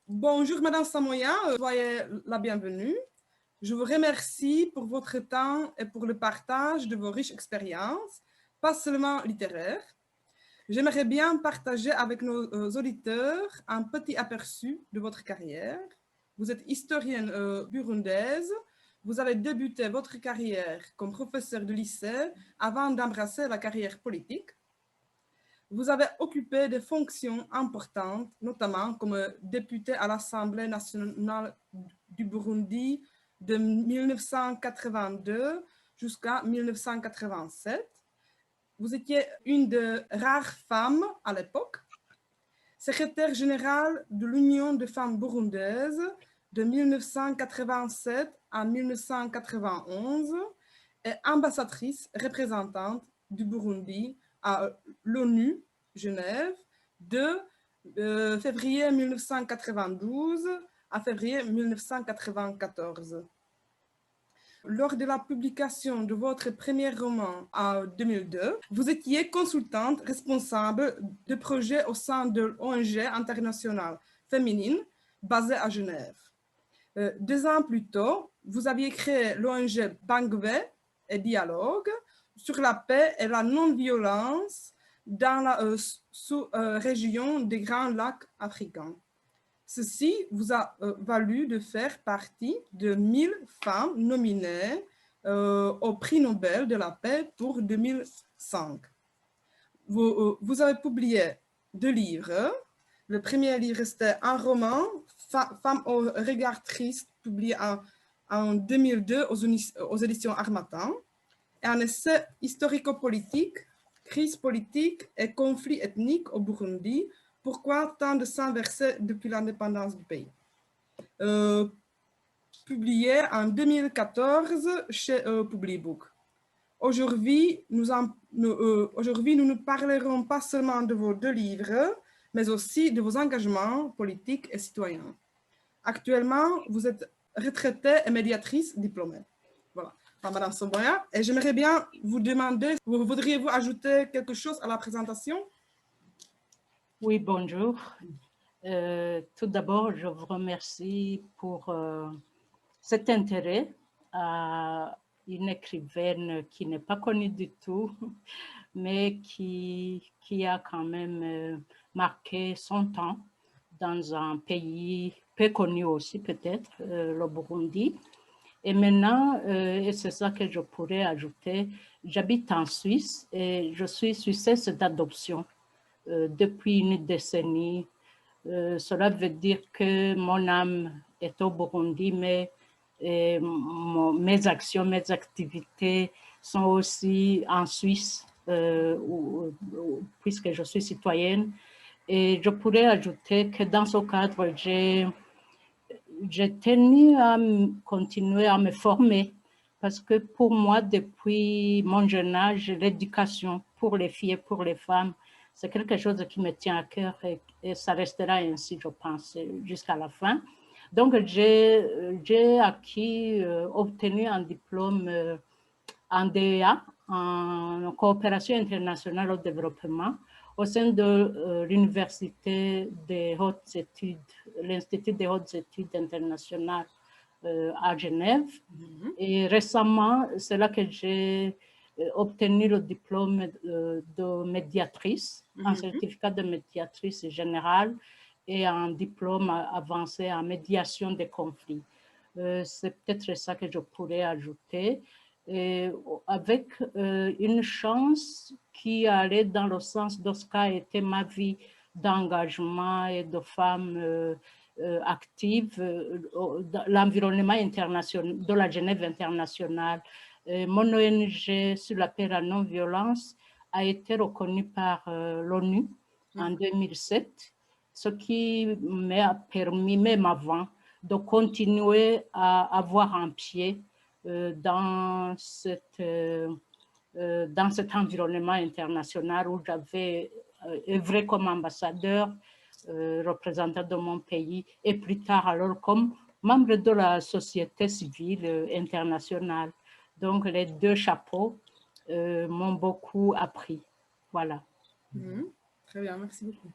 Bonjour Madame Samoya, soyez la bienvenue. Je vous remercie pour votre temps et pour le partage de vos riches expériences, pas seulement littéraires. J'aimerais bien partager avec nos auditeurs un petit aperçu de votre carrière. Vous êtes historienne burundaise. Vous avez débuté votre carrière comme professeur de lycée avant d'embrasser la carrière politique. Vous avez occupé des fonctions importantes, notamment comme député à l'Assemblée nationale du Burundi de 1982 jusqu'à 1987. Vous étiez une des rares femmes à l'époque, secrétaire générale de l'Union des femmes burundaises de 1987 à 1991 et ambassadrice représentante du Burundi à l'ONU, Genève, de février 1992 à février 1994. Lors de la publication de votre premier roman en 2002, vous étiez consultante responsable de projets au sein de l'ONG internationale féminine basée à Genève. 2 ans plus tôt, vous aviez créé l'ONG Bangwe et Dialogue sur la paix et la non-violence dans la sous-région des Grands Lacs africains. Ceci vous a valu de faire partie de 1000 femmes nominées au prix Nobel de la paix pour 2005. Vous avez publié 2 livres. Le premier livre, c'était un roman, Femmes au regard triste, publié en 2002 aux éditions Harmattan, et un essai historico-politique, Crise politique et conflit ethnique au Burundi, pourquoi tant de sang versé depuis l'indépendance du pays. Publié en 2014 chez Publibook. Aujourd'hui, nous ne parlerons pas seulement de vos 2 livres, mais aussi de vos engagements politiques et citoyens. Actuellement, vous êtes retraitée et médiatrice diplômée. Voilà, par Madame Samoya. Et j'aimerais bien vous demander, voudriez-vous ajouter quelque chose à la présentation? Oui, bonjour. Tout d'abord, je vous remercie pour cet intérêt à une écrivaine qui n'est pas connue du tout, mais qui a quand même marqué son temps dans un pays peu connu aussi peut-être, le Burundi. Et maintenant, et c'est ça que je pourrais ajouter, j'habite en Suisse et je suis suissesse d'adoption depuis une décennie. Cela veut dire que mon âme est au Burundi, mais mes actions, mes activités sont aussi en Suisse, puisque je suis citoyenne. Et je pourrais ajouter que dans ce cadre, j'ai tenu à continuer à me former parce que pour moi, depuis mon jeune âge, l'éducation pour les filles et pour les femmes, c'est quelque chose qui me tient à cœur et ça restera ainsi, je pense, jusqu'à la fin. Donc, j'ai obtenu un diplôme en DEA, en coopération internationale au développement, au sein de l'Université des hautes études, l'Institut des hautes études internationales à Genève. Et récemment, c'est là que j'ai obtenu le diplôme de médiatrice, un certificat de médiatrice générale et un diplôme avancé en médiation des conflits. C'est peut-être ça que je pourrais ajouter. Et avec une chance qui allait dans le sens de ce qu'a été ma vie d'engagement et de femme active dans l'environnement international, de la Genève internationale. Mon ONG sur la paix et la non-violence a été reconnue par l'ONU en 2007, ce qui m'a permis, même avant, de continuer à avoir un pied dans cet environnement international où j'avais œuvré comme ambassadeur, représentant de mon pays, et plus tard alors comme membre de la société civile internationale. Donc les deux chapeaux m'ont beaucoup appris. Voilà. Très bien, merci beaucoup.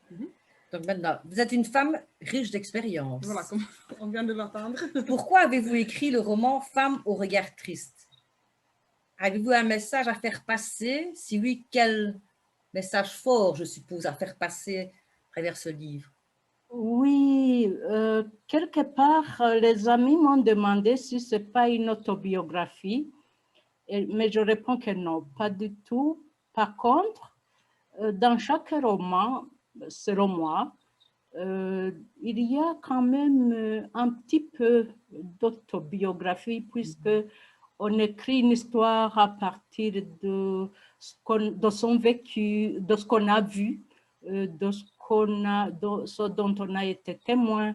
Donc maintenant, vous êtes une femme riche d'expérience. Voilà, comme on vient de l'entendre. Pourquoi avez-vous écrit le roman Femme au regard triste? Avez-vous un message à faire passer? Si oui, quel message fort, je suppose, à faire passer à travers ce livre? Oui, quelque part, les amis m'ont demandé si ce n'est pas une autobiographie, mais je réponds que non, pas du tout. Par contre, dans chaque roman, selon moi, il y a quand même un petit peu d'autobiographie puisque on écrit une histoire à partir de son vécu, de ce qu'on a vu, de ce dont on a été témoin,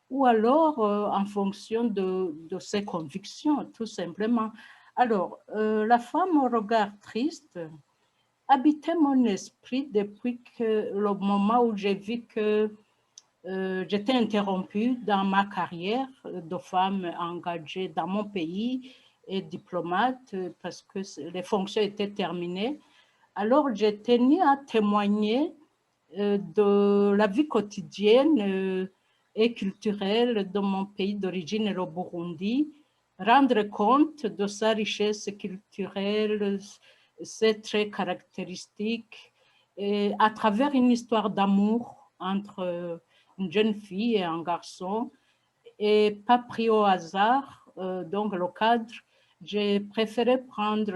ou alors en fonction de ses convictions, tout simplement. Alors, la femme au regard triste habitait mon esprit depuis le moment où j'ai vu que j'étais interrompue dans ma carrière de femme engagée dans mon pays et diplomate parce que les fonctions étaient terminées. Alors, j'ai tenu à témoigner de la vie quotidienne et culturelle de mon pays d'origine, le Burundi, rendre compte de sa richesse culturelle, ses traits caractéristiques, et à travers une histoire d'amour entre une jeune fille et un garçon, et pas pris au hasard, donc le cadre, j'ai préféré prendre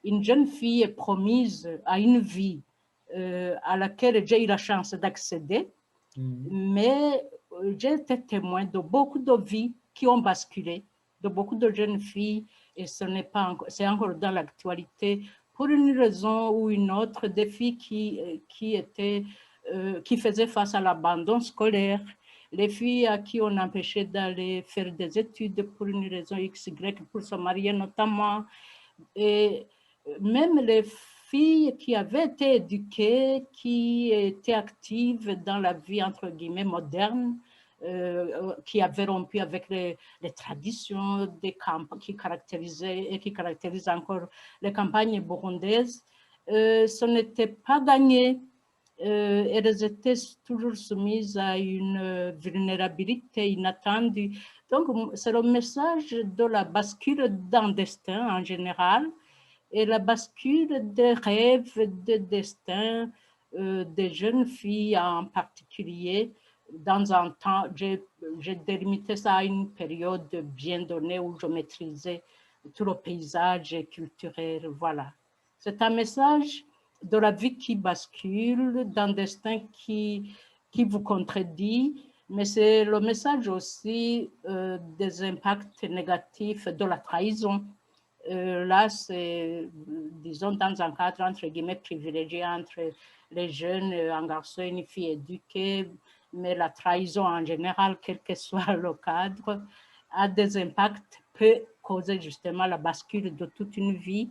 une jeune fille promise à une vie à laquelle j'ai eu la chance d'accéder, mais j'ai été témoin de beaucoup de vies qui ont basculé, de beaucoup de jeunes filles, et c'est encore dans l'actualité, pour une raison ou une autre, des filles qui faisaient face à l'abandon scolaire, les filles à qui on empêchait d'aller faire des études pour une raison XY, pour se marier notamment, et même les filles qui avaient été éduquées, qui étaient actives dans la vie, entre guillemets, moderne, qui avaient rompu avec les traditions des qui caractérisaient et qui caractérisent encore les campagnes burundaises, ce n'était pas gagné. Elles étaient toujours soumises à une vulnérabilité inattendue. Donc, c'est le message de la bascule d'un destin en général et la bascule des rêves, des destins des jeunes filles en particulier. Dans un temps, j'ai délimité ça à une période bien donnée où je maîtrisais tout le paysage culturel. Voilà. C'est un message de la vie qui bascule, d'un destin qui vous contredit, mais c'est le message aussi des impacts négatifs de la trahison. Là, c'est, disons, dans un cadre, entre guillemets, privilégié entre les jeunes, un garçon et une fille éduquée, mais la trahison en général, quel que soit le cadre, a des impacts, peut causer justement la bascule de toute une vie.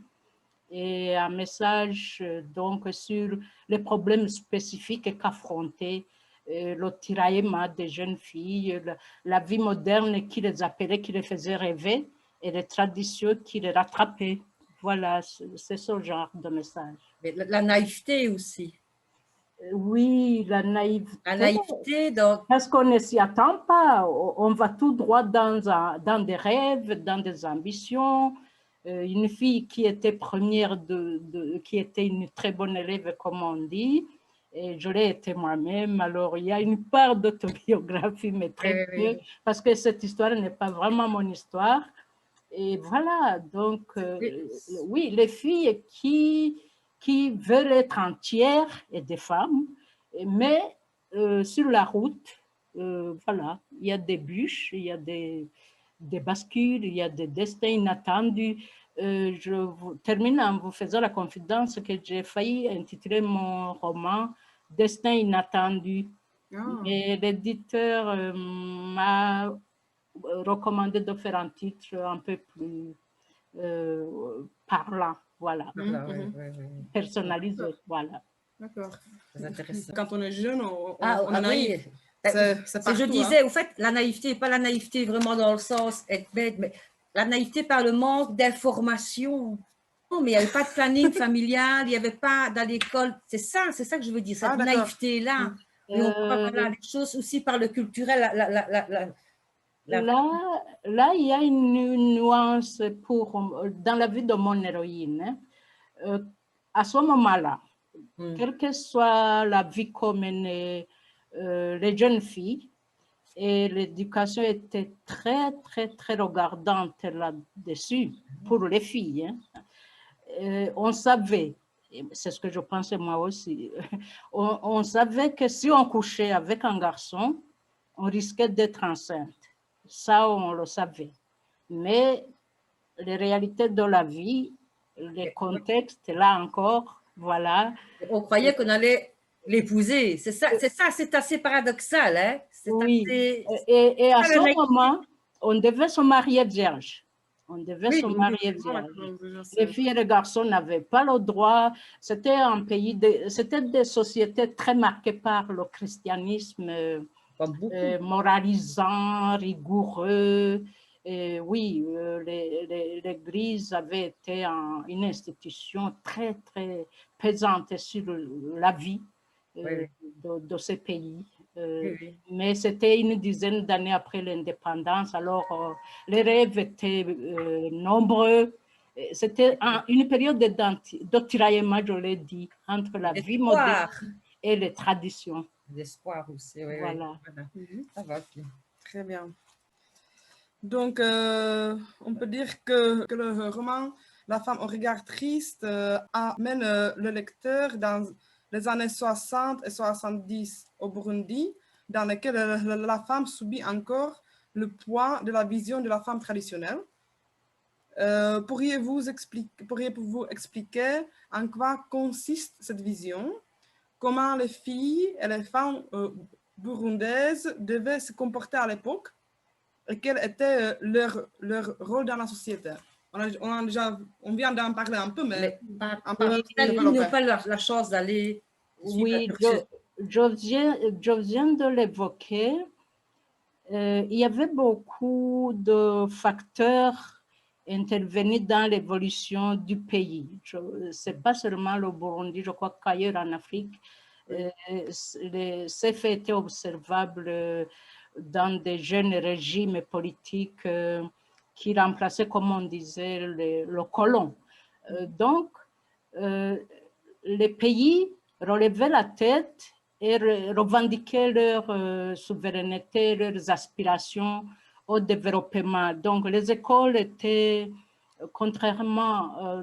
Et un message donc sur les problèmes spécifiques qu'affrontait le tiraillement des jeunes filles, la vie moderne qui les appelait, qui les faisait rêver, et les traditions qui les rattrapaient. Voilà, c'est ce genre de message. Mais la naïveté aussi. Oui, la naïveté. La naïveté dans... Parce qu'on ne s'y attend pas. On va tout droit dans des rêves, dans des ambitions. Une fille qui était première, qui était une très bonne élève, comme on dit, et je l'ai été moi-même. Alors, il y a une part d'autobiographie, mais très peu, parce que cette histoire n'est pas vraiment mon histoire. Et voilà, donc, oui, les filles qui veulent être entières et des femmes, mais sur la route, voilà, il y a des bûches, il y a des bascules, il y a des destins inattendus. Je termine en vous faisant la confidence que j'ai failli intituler mon roman « Destin inattendu ». Mais l'éditeur m'a recommandé de faire un titre un peu plus parlant, voilà, personnalisé, voilà. D'accord. C'est intéressant. Quand on est jeune, on Ah est naïf. oui. C'est partout, Je disais, au fait, la naïveté, pas la naïveté vraiment dans le sens être bête, mais la naïveté par le manque d'information. Non, mais il n'y avait pas de planning familial, il n'y avait pas dans l'école. C'est ça que je veux dire, cette naïveté-là. Et on voit voilà, les choses aussi par le culturel. Là, il y a une nuance dans la vie de mon héroïne. À ce moment-là, quelle que soit la vie commune, les jeunes filles, et l'éducation était très, très, très regardante là-dessus pour les filles. On savait, c'est ce que je pensais moi aussi, on savait que si on couchait avec un garçon, on risquait d'être enceinte. Ça, on le savait. Mais les réalités de la vie, les contextes, là encore, voilà. On croyait qu'on allait l'épouser. C'est ça, c'est assez paradoxal. Hein? Oui, et à ce moment, on devait se marier vierge. On devait se marier vierge. Les filles et les garçons n'avaient pas le droit. C'était un pays, c'était des sociétés très marquées par le christianisme moralisant, rigoureux. Et oui, l'Église avait été une institution très, très pesante sur la vie de ces pays. Mais c'était une dizaine d'années après l'indépendance, alors les rêves étaient nombreux. C'était une période de tiraillement, je l'ai dit, entre la vie moderne et les traditions. D'espoir aussi, oui. Voilà. Ça va, okay. Très bien. Donc, on peut dire que le roman La femme au regard triste amène le lecteur dans les années 60 et 70 au Burundi, dans lesquelles la femme subit encore le poids de la vision de la femme traditionnelle. Pourriez-vous expliquer en quoi consiste cette vision? Comment les filles et les femmes burundaises devaient se comporter à l'époque? Et quel était leur rôle dans la société? On vient d'en parler un peu, mais ils n'ont pas la chance d'aller. Oui, je viens de l'évoquer. Il y avait beaucoup de facteurs intervenus dans l'évolution du pays. Ce n'est pas seulement le Burundi, je crois qu'ailleurs en Afrique, ces faits étaient observables dans des jeunes régimes politiques qui remplaçaient, comme on disait, le colon. Donc, les pays relevaient la tête et revendiquaient leur souveraineté, leurs aspirations au développement. Donc, les écoles étaient, contrairement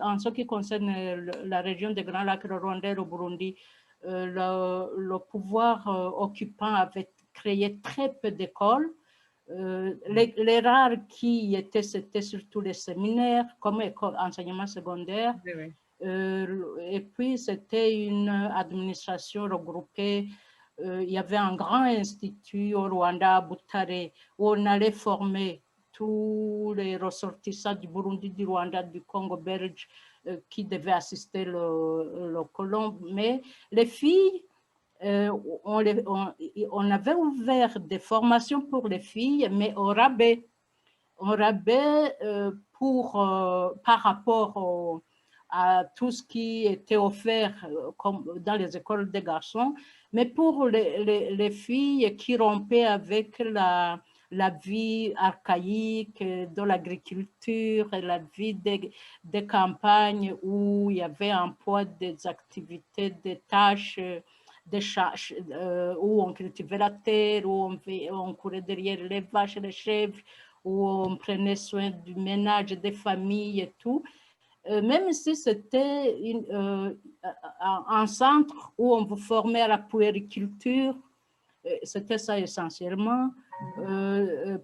en ce qui concerne la région des Grands Lacs, le Rwanda et le Burundi, le pouvoir occupant avait créé très peu d'écoles. Les rares qui y étaient, c'était surtout les séminaires, comme enseignement secondaire. Oui. Et puis, c'était une administration regroupée. Il y avait un grand institut au Rwanda, à Butare, où on allait former tous les ressortissants du Burundi, du Rwanda, du Congo belge qui devaient assister le colon. Mais les filles, on avait ouvert des formations pour les filles, mais au rabais. Par rapport à tout ce qui était offert comme dans les écoles des garçons, mais pour les filles qui rompaient avec la vie archaïque de l'agriculture et la vie des campagnes où il y avait un poids des activités, des tâches, où on cultivait la terre, où on courait derrière les vaches et les chèvres, où on prenait soin du ménage, des familles et tout. Même si c'était un centre où on vous formait à la puériculture, C'était ça essentiellement,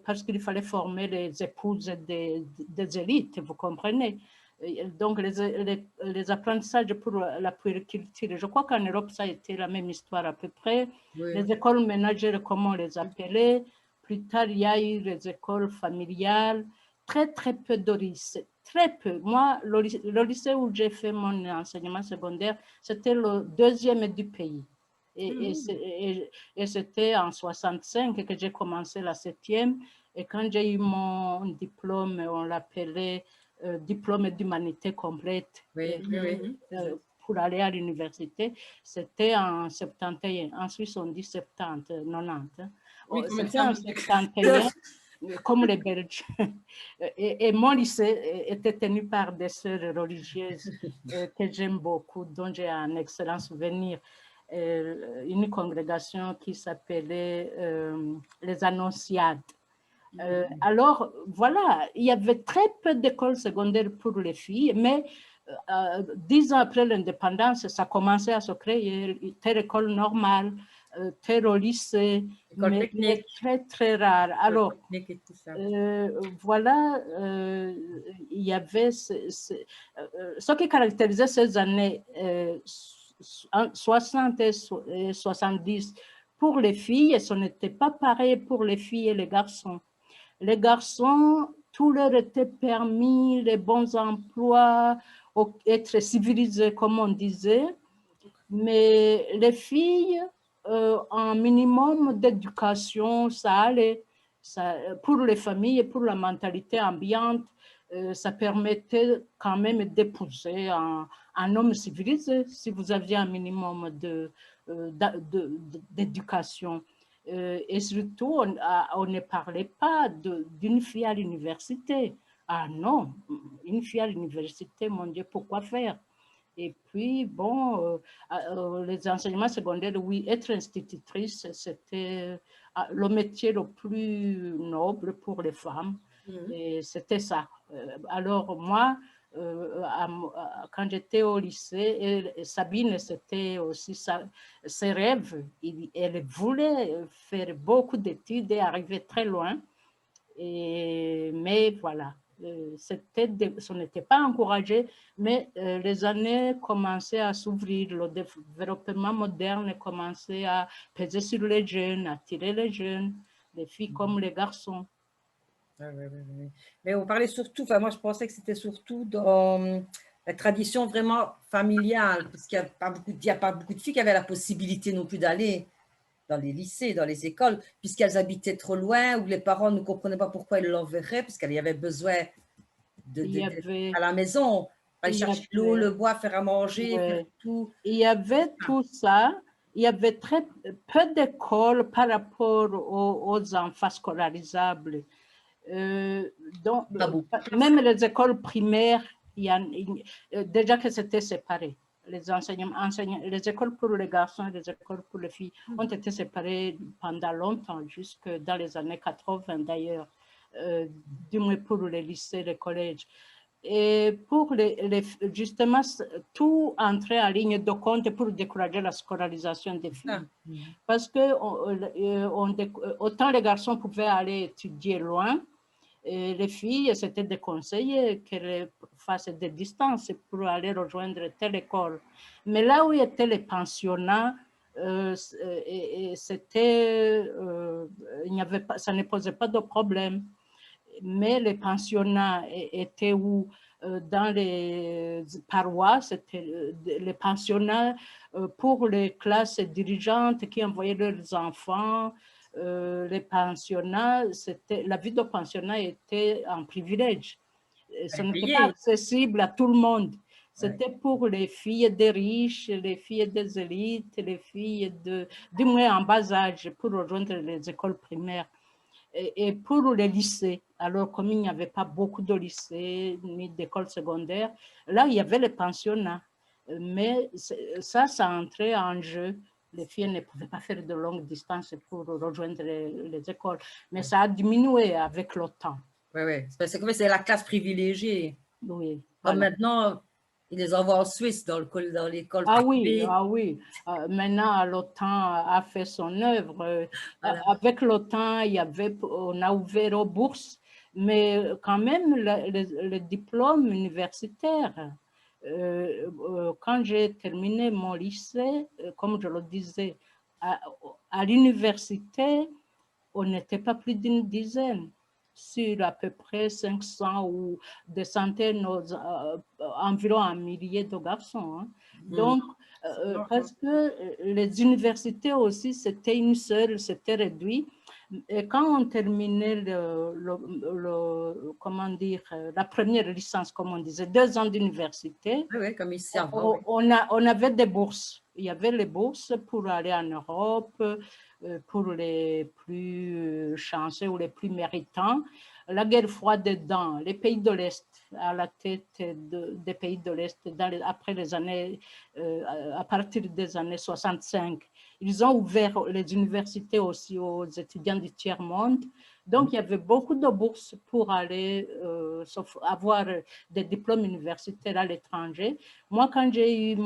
parce qu'il fallait former les épouses des élites, vous comprenez. Donc, les apprentissages pour la puériculture, je crois qu'en Europe, ça a été la même histoire à peu près. Oui. Les écoles ménagères, comme on les appelait. Plus tard, il y a eu les écoles familiales. Très, très peu de lycées. Très peu. Moi, le lycée où j'ai fait mon enseignement secondaire, c'était le deuxième du pays. Et c'était en 65 que j'ai commencé la 7e. Et quand j'ai eu mon diplôme, on l'appelait diplôme d'humanité complète, pour aller à l'université, c'était en 71. En Suisse, on dit 70, 90. Oui, c'était en 71, comme les Belges. Et mon lycée était tenu par des sœurs religieuses que j'aime beaucoup, dont j'ai un excellent souvenir. Une congrégation qui s'appelait les Annonciades. Alors, voilà, il y avait très peu d'écoles secondaires pour les filles, mais 10 ans après l'indépendance, ça commençait à se créer, telle école normale, tel au lycée, mais très, très rare. Alors, voilà, il y avait ce qui caractérisait ces années 60 et 70 pour les filles, et ce n'était pas pareil pour les filles et les garçons. Les garçons, tout leur était permis, les bons emplois, être civilisés, comme on disait. Mais les filles, un minimum d'éducation, ça allait. Ça, pour les familles et pour la mentalité ambiante, ça permettait quand même d'épouser un homme civilisé si vous aviez un minimum d'éducation. Et surtout, on ne parlait pas d'une fille à l'université. Ah non, une fille à l'université, mon Dieu, pourquoi faire? Et puis, bon, les enseignements secondaires, oui, être institutrice, c'était le métier le plus noble pour les femmes. Et c'était ça. Alors, moi, quand j'étais au lycée, et Sabine, c'était aussi ses rêves. Elle voulait faire beaucoup d'études et arriver très loin. Mais voilà, ce n'était pas encouragé, mais les années commençaient à s'ouvrir, le développement moderne commençait à peser sur les jeunes, attirer les jeunes, les filles comme les garçons. Oui. Mais on parlait surtout, enfin moi je pensais que c'était surtout dans la tradition vraiment familiale, parce qu'il n'y a pas beaucoup de filles qui avaient la possibilité non plus d'aller dans les lycées, dans les écoles, puisqu'elles habitaient trop loin, ou les parents ne comprenaient pas pourquoi ils l'enverraient, puisqu'il y avait besoin à la maison, aller chercher l'eau, le bois, faire à manger, faire tout. Il y avait tout ça. Il y avait très peu d'écoles par rapport aux enfants scolarisables. Donc, même les écoles primaires, déjà que c'était séparé. Les écoles pour les garçons et les écoles pour les filles ont été séparées pendant longtemps, jusque dans les années 80 d'ailleurs, du moins pour les lycées, les collèges. Et pour justement, tout entrait en ligne de compte pour décourager la scolarisation des filles. Parce que autant les garçons pouvaient aller étudier loin, et les filles, c'était déconseillé qu'elles fassent des distances pour aller rejoindre telle école. Mais là où étaient les pensionnats, ça ne posait pas de problème. Mais les pensionnats étaient où? Dans les paroisses, c'était les pensionnats pour les classes dirigeantes qui envoyaient leurs enfants. Les pensionnats, la vie de pensionnat était un privilège. Ce n'était pas accessible à tout le monde. C'était pour les filles des riches, les filles des élites, les filles du moins en bas âge, pour rejoindre les écoles primaires. Et pour les lycées, alors comme il n'y avait pas beaucoup de lycées ni d'écoles secondaires, là, il y avait les pensionnats. Mais ça entrait en jeu. Les filles ne pouvaient pas faire de longues distances pour rejoindre les écoles. Mais ça a diminué avec le temps. Oui. C'est la classe privilégiée. Oui. Comme maintenant, Ils les envoient en Suisse, dans l'école Ah oui, privée. ah oui. Maintenant, l'OTAN a fait son œuvre. Voilà. Avec l'OTAN, on a ouvert aux bourses, mais quand même, le diplôme universitaire, quand j'ai terminé mon lycée, comme je le disais, à l'université, on n'était pas plus d'une dizaine sur à peu près 500 ou des centaines, environ un millier de garçons. Hein. Donc, parce que les universités aussi, c'était une seule, c'était réduit. Et quand on terminait comment dire, la première licence, comme on disait, 2 ans d'université, Oui, comme ici. on avait des bourses. Il y avait les bourses pour aller en Europe, pour les plus chanceux ou les plus méritants. La guerre froide dedans, les pays de l'Est, à la tête des pays de l'Est, après les années, à partir des années 65. Ils ont ouvert les universités aussi aux étudiants du tiers-monde. Donc, il y avait beaucoup de bourses pour aller avoir des diplômes universitaires à l'étranger. Moi, quand j'ai eu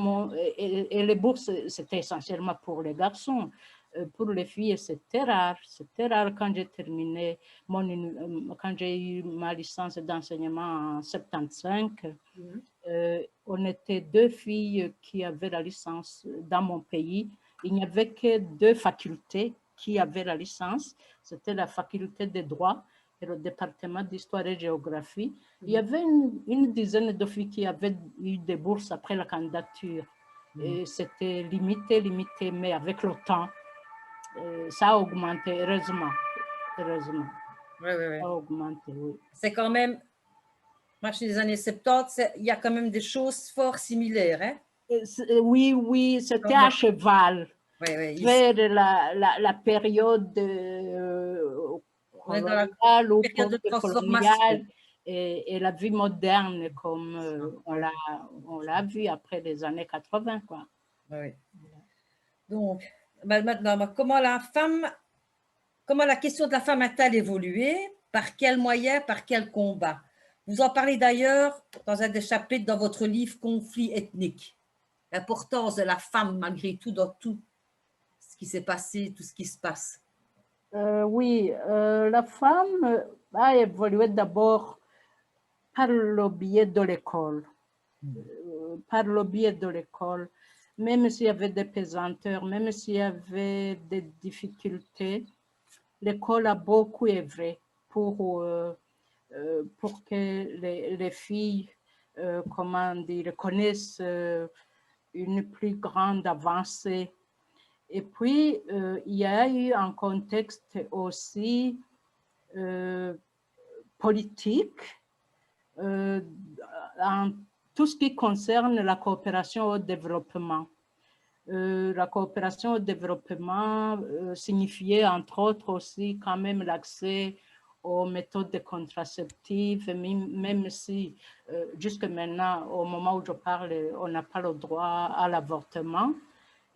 et les bourses, c'était essentiellement pour les garçons. Pour les filles, c'était rare. C'était rare quand j'ai terminé quand j'ai eu ma licence d'enseignement en 75. On était 2 filles qui avaient la licence dans mon pays. Il n'y avait que 2 facultés qui avaient la licence. C'était la faculté de droit et le département d'histoire et géographie. Il y avait une dizaine de filles qui avaient eu des bourses après la candidature. Et c'était limité, mais avec le temps, ça a augmenté, heureusement. Heureusement. Oui. Ça a augmenté, oui. C'est quand même, moi je suis des années 70, il y a quand même des choses fort similaires. Hein? Oui, c'était à cheval. Vers la période coloniale ou post-coloniale et la vie moderne comme on l'a vu après les années 80. Quoi. Oui. Donc, maintenant, comment la question de la femme a-t-elle évolué? Par quels moyens? Par quels combats? Vous en parlez d'ailleurs dans un des chapitres dans votre livre « Conflit ethnique ». L'importance de la femme malgré tout dans tout ce qui s'est passé, tout ce qui se passe. Oui, la femme a évolué d'abord par le biais de l'école. Par le biais de l'école, même s'il y avait des pesanteurs, même s'il y avait des difficultés, l'école a beaucoup œuvré pour que les filles, comment dire, connaissent une plus grande avancée. Et puis, il y a eu un contexte aussi politique en tout ce qui concerne la coopération au développement. La coopération au développement signifiait entre autres aussi quand même l'accès aux méthodes contraceptives, même si jusque maintenant, au moment où je parle, on n'a pas le droit à l'avortement.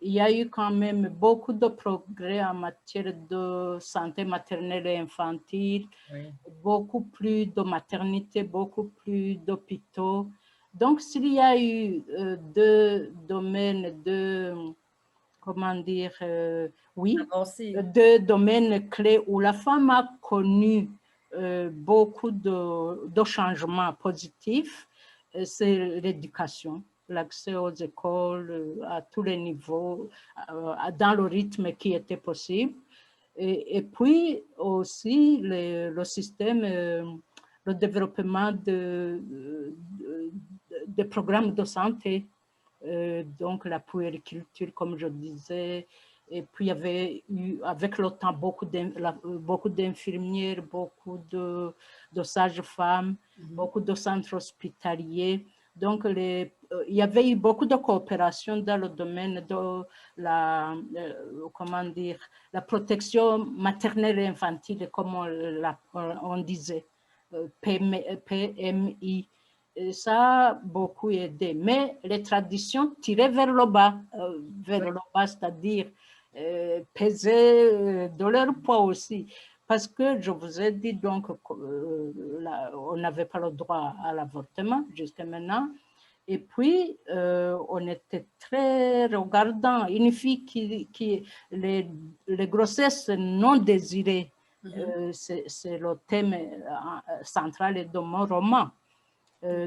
Il y a eu quand même beaucoup de progrès en matière de santé maternelle et infantile, beaucoup plus de maternité, beaucoup plus d'hôpitaux. Donc, s'il y a eu 2 domaines, comment dire, oui, 2 domaines clés où la femme a connu beaucoup de changements positifs, c'est l'éducation, l'accès aux écoles à tous les niveaux, dans le rythme qui était possible. Et puis aussi le système, le développement de programmes de santé, donc la puériculture, comme je disais. Et puis il y avait eu, avec le temps, beaucoup d'infirmières, beaucoup de sages-femmes, beaucoup de centres hospitaliers. Donc, il y avait eu beaucoup de coopération dans le domaine de la protection maternelle et infantile, comme on disait, PMI. Et ça a beaucoup aidé. Mais les traditions tiraient vers le bas, c'est-à-dire pesaient de leur poids aussi. Parce que je vous ai dit donc on n'avait pas le droit à l'avortement jusqu'à maintenant. Et puis, on était très regardant. Une fille qui les grossesses non désirées, c'est le thème central de mon roman.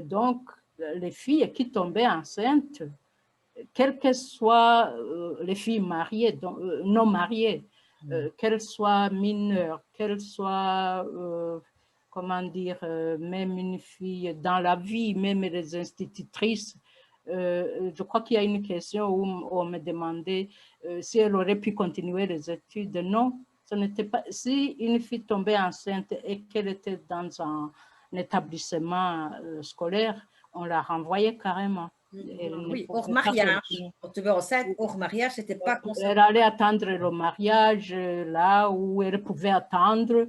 Donc, les filles qui tombaient enceintes, quelles que soient les filles mariées, donc, non mariées, qu'elles soient mineures, qu'elles soient, comment dire, même une fille dans la vie, même les institutrices. Je crois qu'il y a une question où on me demandait si elle aurait pu continuer les études. Non, ce n'était pas. Si une fille tombait enceinte et qu'elle était dans un établissement scolaire, on la renvoyait carrément. Oui, hors mariage. On tombait enceinte, hors mariage, c'était pas concerné. Elle allait attendre le mariage là où elle pouvait attendre.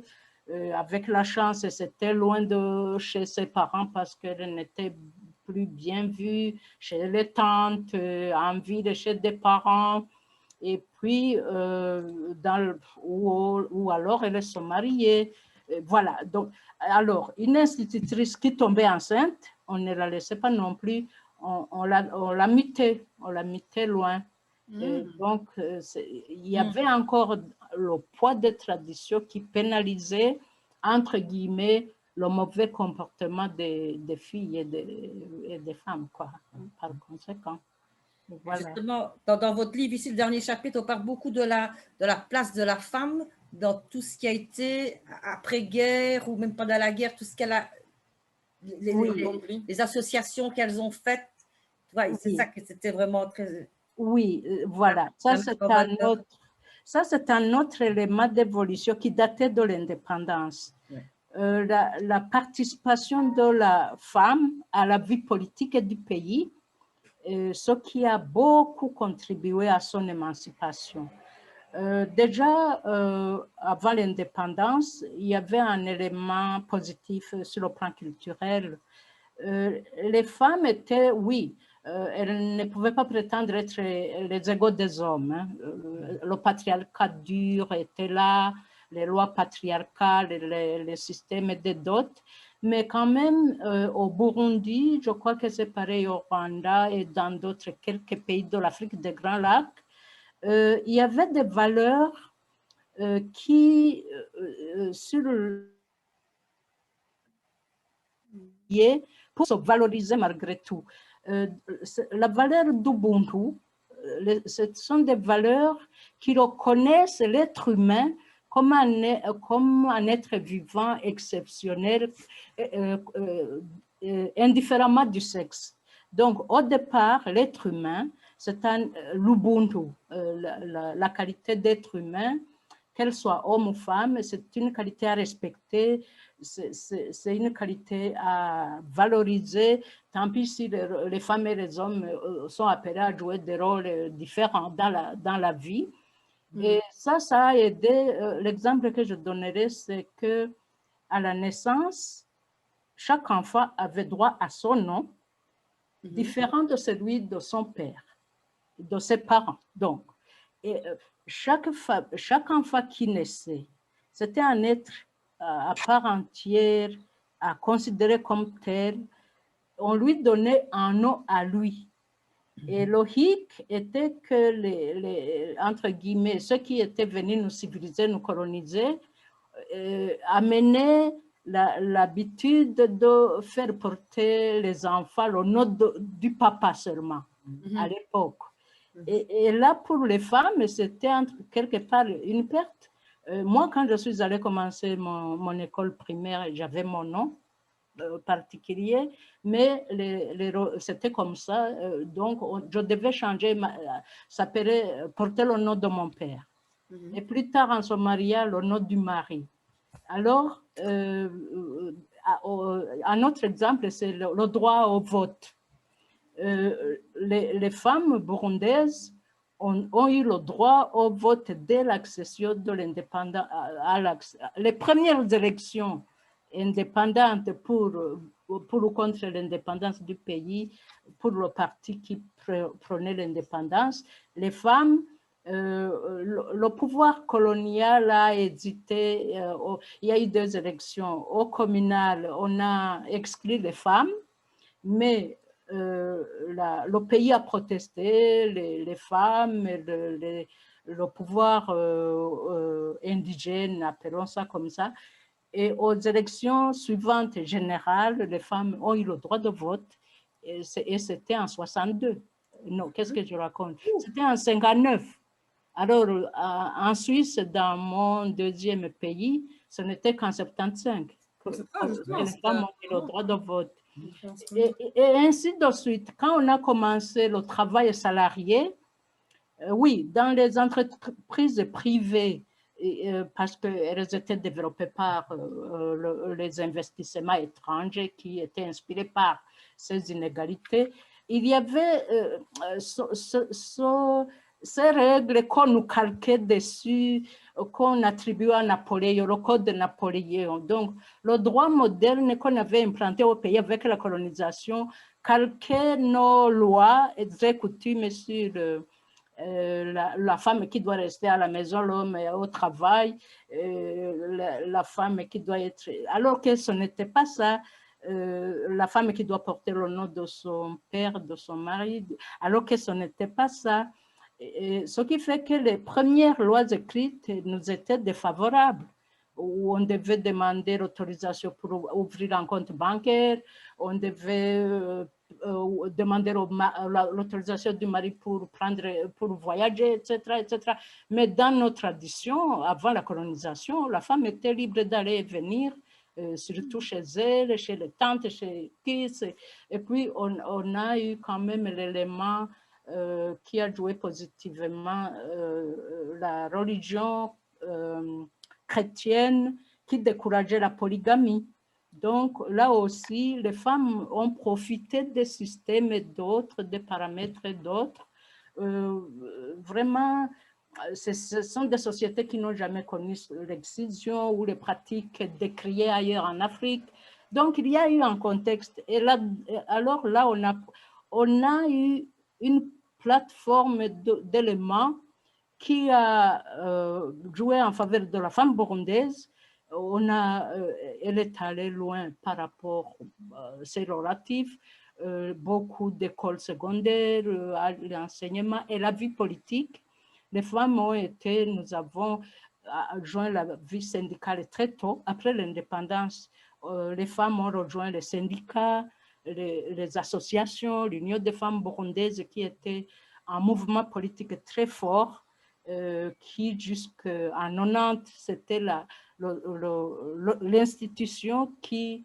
Avec la chance, c'était loin de chez ses parents parce qu'elle n'était plus bien vue chez les tantes, en ville chez des parents. Et puis, ou alors elle se mariait. Voilà. Donc, alors, une institutrice qui tombait enceinte, on ne la laissait pas non plus. On la mutait loin. Donc, il y avait encore le poids des traditions qui pénalisait, entre guillemets, le mauvais comportement des filles et des femmes, quoi, par conséquent. Voilà. Justement, dans votre livre, ici, le dernier chapitre, on parle beaucoup de la place de la femme dans tout ce qui a été après-guerre ou même pendant la guerre, tout ce qu'elle a, les associations qu'elles ont faites. Ouais, c'est ça que c'était vraiment très... Oui, voilà. Ça, c'est un autre élément d'évolution qui datait de l'indépendance. Ouais. La participation de la femme à la vie politique du pays, ce qui a beaucoup contribué à son émancipation. Déjà, avant l'indépendance, il y avait un élément positif sur le plan culturel. Les femmes étaient, oui, elles ne pouvaient pas prétendre être les égaux des hommes. Hein. Le patriarcat dur était là, les lois patriarcales, les systèmes de dot. Mais quand même, au Burundi, je crois que c'est pareil au Rwanda et dans d'autres quelques pays de l'Afrique des Grands Lacs, il y avait des valeurs qui, sur pour se valoriser malgré tout. La valeur d'Ubuntu, ce sont des valeurs qui reconnaissent l'être humain comme un être vivant exceptionnel, indifféremment du sexe. Donc, au départ, l'être humain, c'est l'Ubuntu, la qualité d'être humain, qu'elle soit homme ou femme, c'est une qualité à respecter, c'est une qualité à valoriser, tant pis si les femmes et les hommes sont appelés à jouer des rôles différents dans la vie. Et ça a aidé. L'exemple que je donnerai, c'est que à la naissance, chaque enfant avait droit à son nom, différent de celui de son père, de ses parents. Donc, et chaque enfant qui naissait, c'était un être à part entière, à considérer comme tel. On lui donnait un nom à lui. Et le hic était que, entre guillemets, ceux qui étaient venus nous civiliser, nous coloniser, amenaient l'habitude de faire porter les enfants le nom du papa seulement, à l'époque. Et là, pour les femmes, c'était quelque part une perte. Moi, quand je suis allée commencer mon école primaire, j'avais mon nom particulier, mais c'était comme ça. Donc, je devais changer, porter le nom de mon père. Et plus tard, en se mariant, le nom du mari. Alors, un autre exemple, c'est le droit au vote. Les femmes burundaises ont eu le droit au vote dès l'accession de l'indépendance. Les premières élections indépendantes pour ou contre l'indépendance du pays, pour le parti qui prônait l'indépendance, les femmes, le pouvoir colonial a hésité. Il y a eu 2 élections. Au communal, on a exclu les femmes, mais le pays a protesté, les femmes, le pouvoir indigène, appelons ça comme ça. Et aux élections suivantes générales, les femmes ont eu le droit de vote. Et c'était en 62. Non, qu'est-ce que je raconte? C'était en 59. Alors, en Suisse, dans mon deuxième pays, ce n'était qu'en 75 que les femmes ont eu le droit de vote. Et ainsi de suite. Quand on a commencé le travail salarié, oui, dans les entreprises privées, parce qu'elles étaient développées par les investissements étrangers qui étaient inspirés par ces inégalités, il y avait ces règles qu'on nous calquait dessus, qu'on attribuait à Napoléon, le code de Napoléon. Donc, le droit moderne qu'on avait implanté au pays avec la colonisation calquait nos lois et coutumes sur la femme qui doit rester à la maison, l'homme au travail, la femme qui doit être... Alors que ce n'était pas ça. La femme qui doit porter le nom de son père, de son mari, alors que ce n'était pas ça. Ce qui fait que les premières lois écrites nous étaient défavorables, où on devait demander l'autorisation pour ouvrir un compte bancaire, on devait demander l'autorisation du mari pour voyager, etc., etc. Mais dans nos traditions, avant la colonisation, la femme était libre d'aller et venir, surtout chez elle, chez les tantes, chez qui. Et puis, on a eu quand même l'élément qui a joué positivement, la religion chrétienne qui décourageait la polygamie. Donc, là aussi, les femmes ont profité des systèmes et d'autres, des paramètres et d'autres. Vraiment, ce sont des sociétés qui n'ont jamais connu l'excision ou les pratiques décriées ailleurs en Afrique. Donc, il y a eu un contexte. Et là, alors là, on a eu une plateforme d'éléments qui a joué en faveur de la femme burundaise. Elle est allée loin par rapport à ses relatifs, beaucoup d'écoles secondaires, l'enseignement et la vie politique. Les femmes ont été, nous avons joint la vie syndicale très tôt. Après l'indépendance, les femmes ont rejoint les syndicats, les associations, l'Union des femmes burundaises qui était un mouvement politique très fort, qui jusqu'en 90, c'était l'institution qui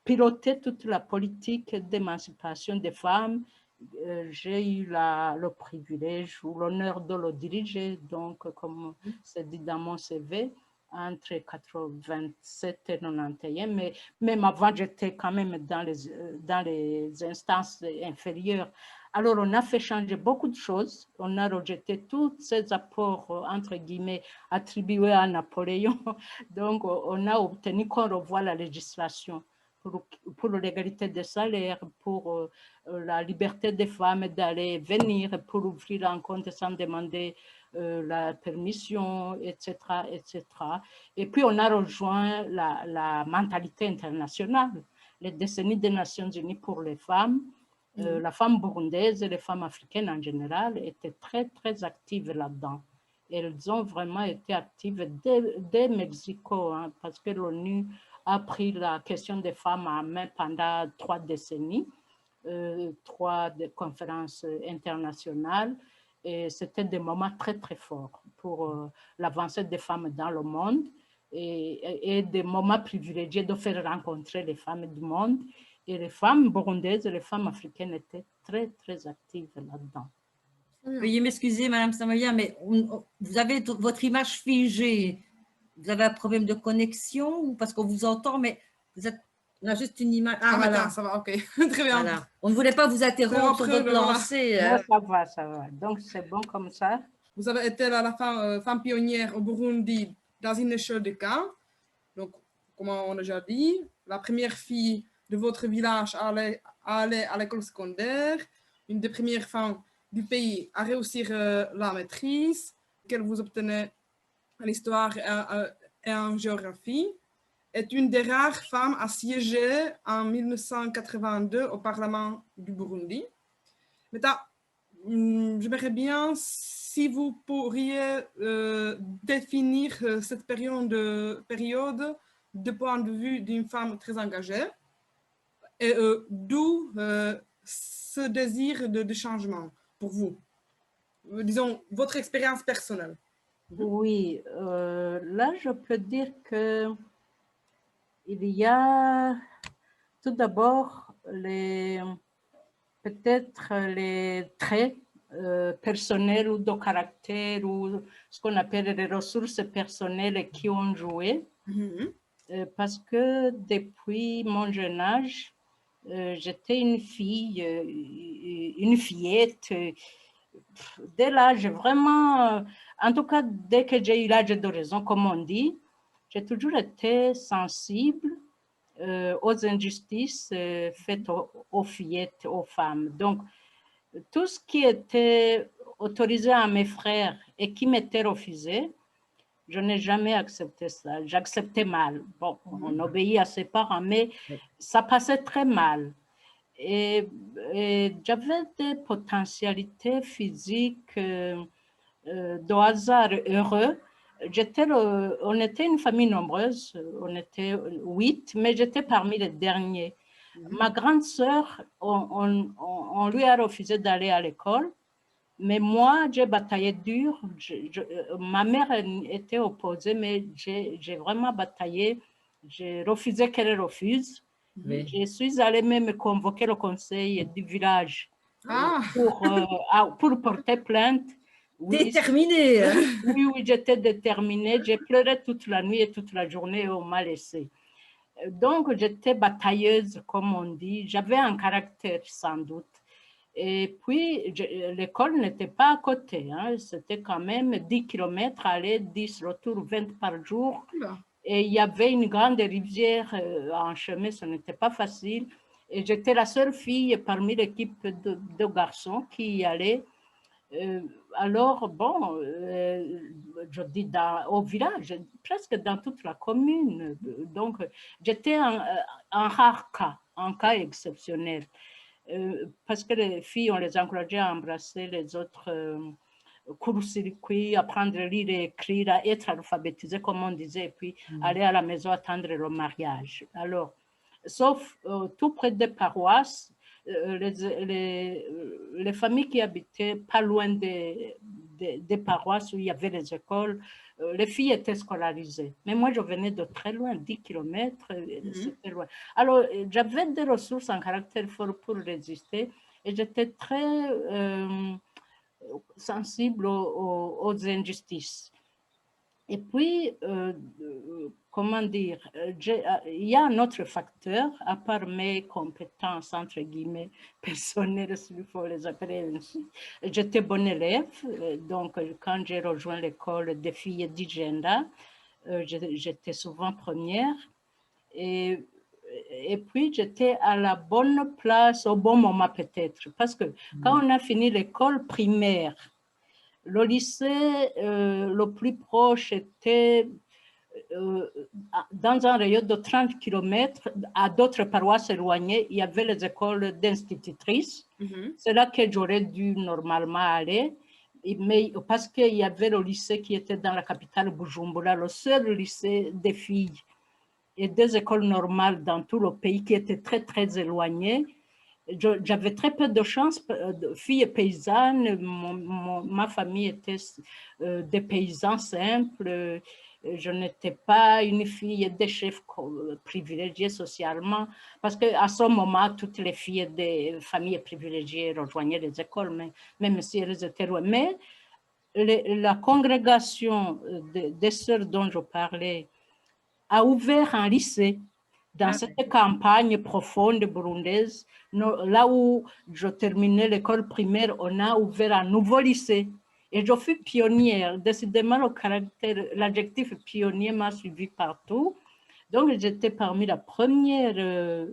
pilotait toute la politique d'émancipation des femmes. J'ai eu le privilège ou l'honneur de le diriger, donc comme c'est dit dans mon CV, entre 87 et 91, mais même avant, j'étais quand même dans les instances inférieures. Alors, on a fait changer beaucoup de choses. On a rejeté tous ces apports, entre guillemets, attribués à Napoléon. Donc, on a obtenu qu'on revoie la législation pour l'égalité des salaires, pour la liberté des femmes d'aller et venir, pour ouvrir un compte sans demander la permission, etc., etc. Et puis, on a rejoint la mentalité internationale, les décennies des Nations Unies pour les femmes. La femme burundaise et les femmes africaines en général étaient très, très actives là-dedans. Elles ont vraiment été actives dès Mexico, hein, parce que l'ONU a pris la question des femmes en main pendant 3 décennies, 3 conférences internationales. Et c'était des moments très, très forts pour l'avancée des femmes dans le monde et des moments privilégiés de faire rencontrer les femmes du monde. Et les femmes burundaises et les femmes africaines étaient très, très actives là-dedans. Veuillez m'excuser, Madame Samoya, mais vous avez votre image figée. Vous avez un problème de connexion ou parce qu'on vous entend, mais on a juste une image. Ah, voilà. Ça va, ok. Très bien. Voilà. On ne voulait pas vous interrompre sur votre lancée. Voilà. Ça va. Donc, c'est bon comme ça. Vous avez été la femme pionnière au Burundi dans une échelle de cas. Donc, comme on a déjà dit, la première fille de votre village à aller à l'école secondaire, une des premières femmes du pays à réussir la maîtrise, qu'elle vous obtenait en histoire et en géographie. est une des rares femmes à siéger en 1982 au Parlement du Burundi. Maintenant, j'aimerais bien si vous pourriez définir cette période de point de vue d'une femme très engagée et d'où ce désir de changement pour vous. Disons, votre expérience personnelle. Oui, là, je peux dire que il y a tout d'abord peut-être les traits personnels ou de caractère ou ce qu'on appelle les ressources personnelles qui ont joué. Parce que depuis mon jeune âge, j'étais une fille, une fillette. Dès l'âge vraiment, en tout cas, dès que j'ai eu l'âge de raison, comme on dit, j'ai toujours été sensible aux injustices faites aux fillettes, aux femmes. Donc, tout ce qui était autorisé à mes frères et qui m'était refusé, je n'ai jamais accepté ça. J'acceptais mal. Bon, on obéit à ses parents, mais ça passait très mal. Et j'avais des potentialités physiques de hasard heureux. On était une famille nombreuse, on était 8, mais j'étais parmi les derniers. Ma grande sœur, on lui a refusé d'aller à l'école, mais moi, j'ai bataillé dur. Ma mère était opposée, mais j'ai vraiment bataillé. J'ai refusé qu'elle refuse. Oui. Je suis allée même convoquer le conseil du village pour porter plainte. Oui, Déterminée. Hein? oui, j'étais déterminée. J'ai pleuré toute la nuit et toute la journée et on m'a laissée. Donc, j'étais batailleuse, comme on dit. J'avais un caractère, sans doute. Et puis, l'école n'était pas à côté. Hein. C'était quand même 10 km aller, 10 retour, 20 par jour. Et il y avait une grande rivière en chemin, ce n'était pas facile. Et j'étais la seule fille parmi l'équipe de garçons qui y allaient. Alors, bon, je dis au village, presque dans toute la commune. Donc, j'étais un rare cas, un cas exceptionnel. Parce que les filles, on les encourageait à embrasser les autres court-circuit, apprendre à lire et écrire, à être alphabétisé, comme on disait, et puis aller à la maison attendre le mariage. Alors, sauf tout près des paroisses, les familles qui habitaient pas loin des paroisses où il y avait les écoles, les filles étaient scolarisées. Mais moi, je venais de très loin, 10 km, c'était loin. Alors, j'avais des ressources en caractère fort pour résister et j'étais très sensible aux injustices. Et puis, comment dire, il y a un autre facteur, à part mes compétences, entre guillemets, personnelles, s'il faut les appeler ainsi. J'étais bonne élève, donc quand j'ai rejoint l'école des filles d'Igenda, j'étais souvent première. Et puis, j'étais à la bonne place au bon moment peut-être, parce que quand on a fini l'école primaire, le lycée le plus proche était dans un rayon de 30 km à d'autres paroisses éloignées. Il y avait les écoles d'institutrices. C'est là que j'aurais dû normalement aller. Mais parce qu'il y avait le lycée qui était dans la capitale Bujumbura, le seul lycée des filles et des écoles normales dans tout le pays qui étaient très, très éloignées. J'avais très peu de chance, de filles paysannes, ma famille était des paysans simples, je n'étais pas une fille des chefs privilégiés socialement, parce qu'à ce moment, toutes les filles des familles privilégiées rejoignaient les écoles, mais, même si elles étaient loin. Mais la congrégation des sœurs dont je parlais a ouvert un lycée dans cette campagne profonde burundaise, là où je terminais l'école primaire, on a ouvert un nouveau lycée. Et je fus pionnière. Décidément, l'adjectif pionnier m'a suivi partout. Donc, j'étais parmi la première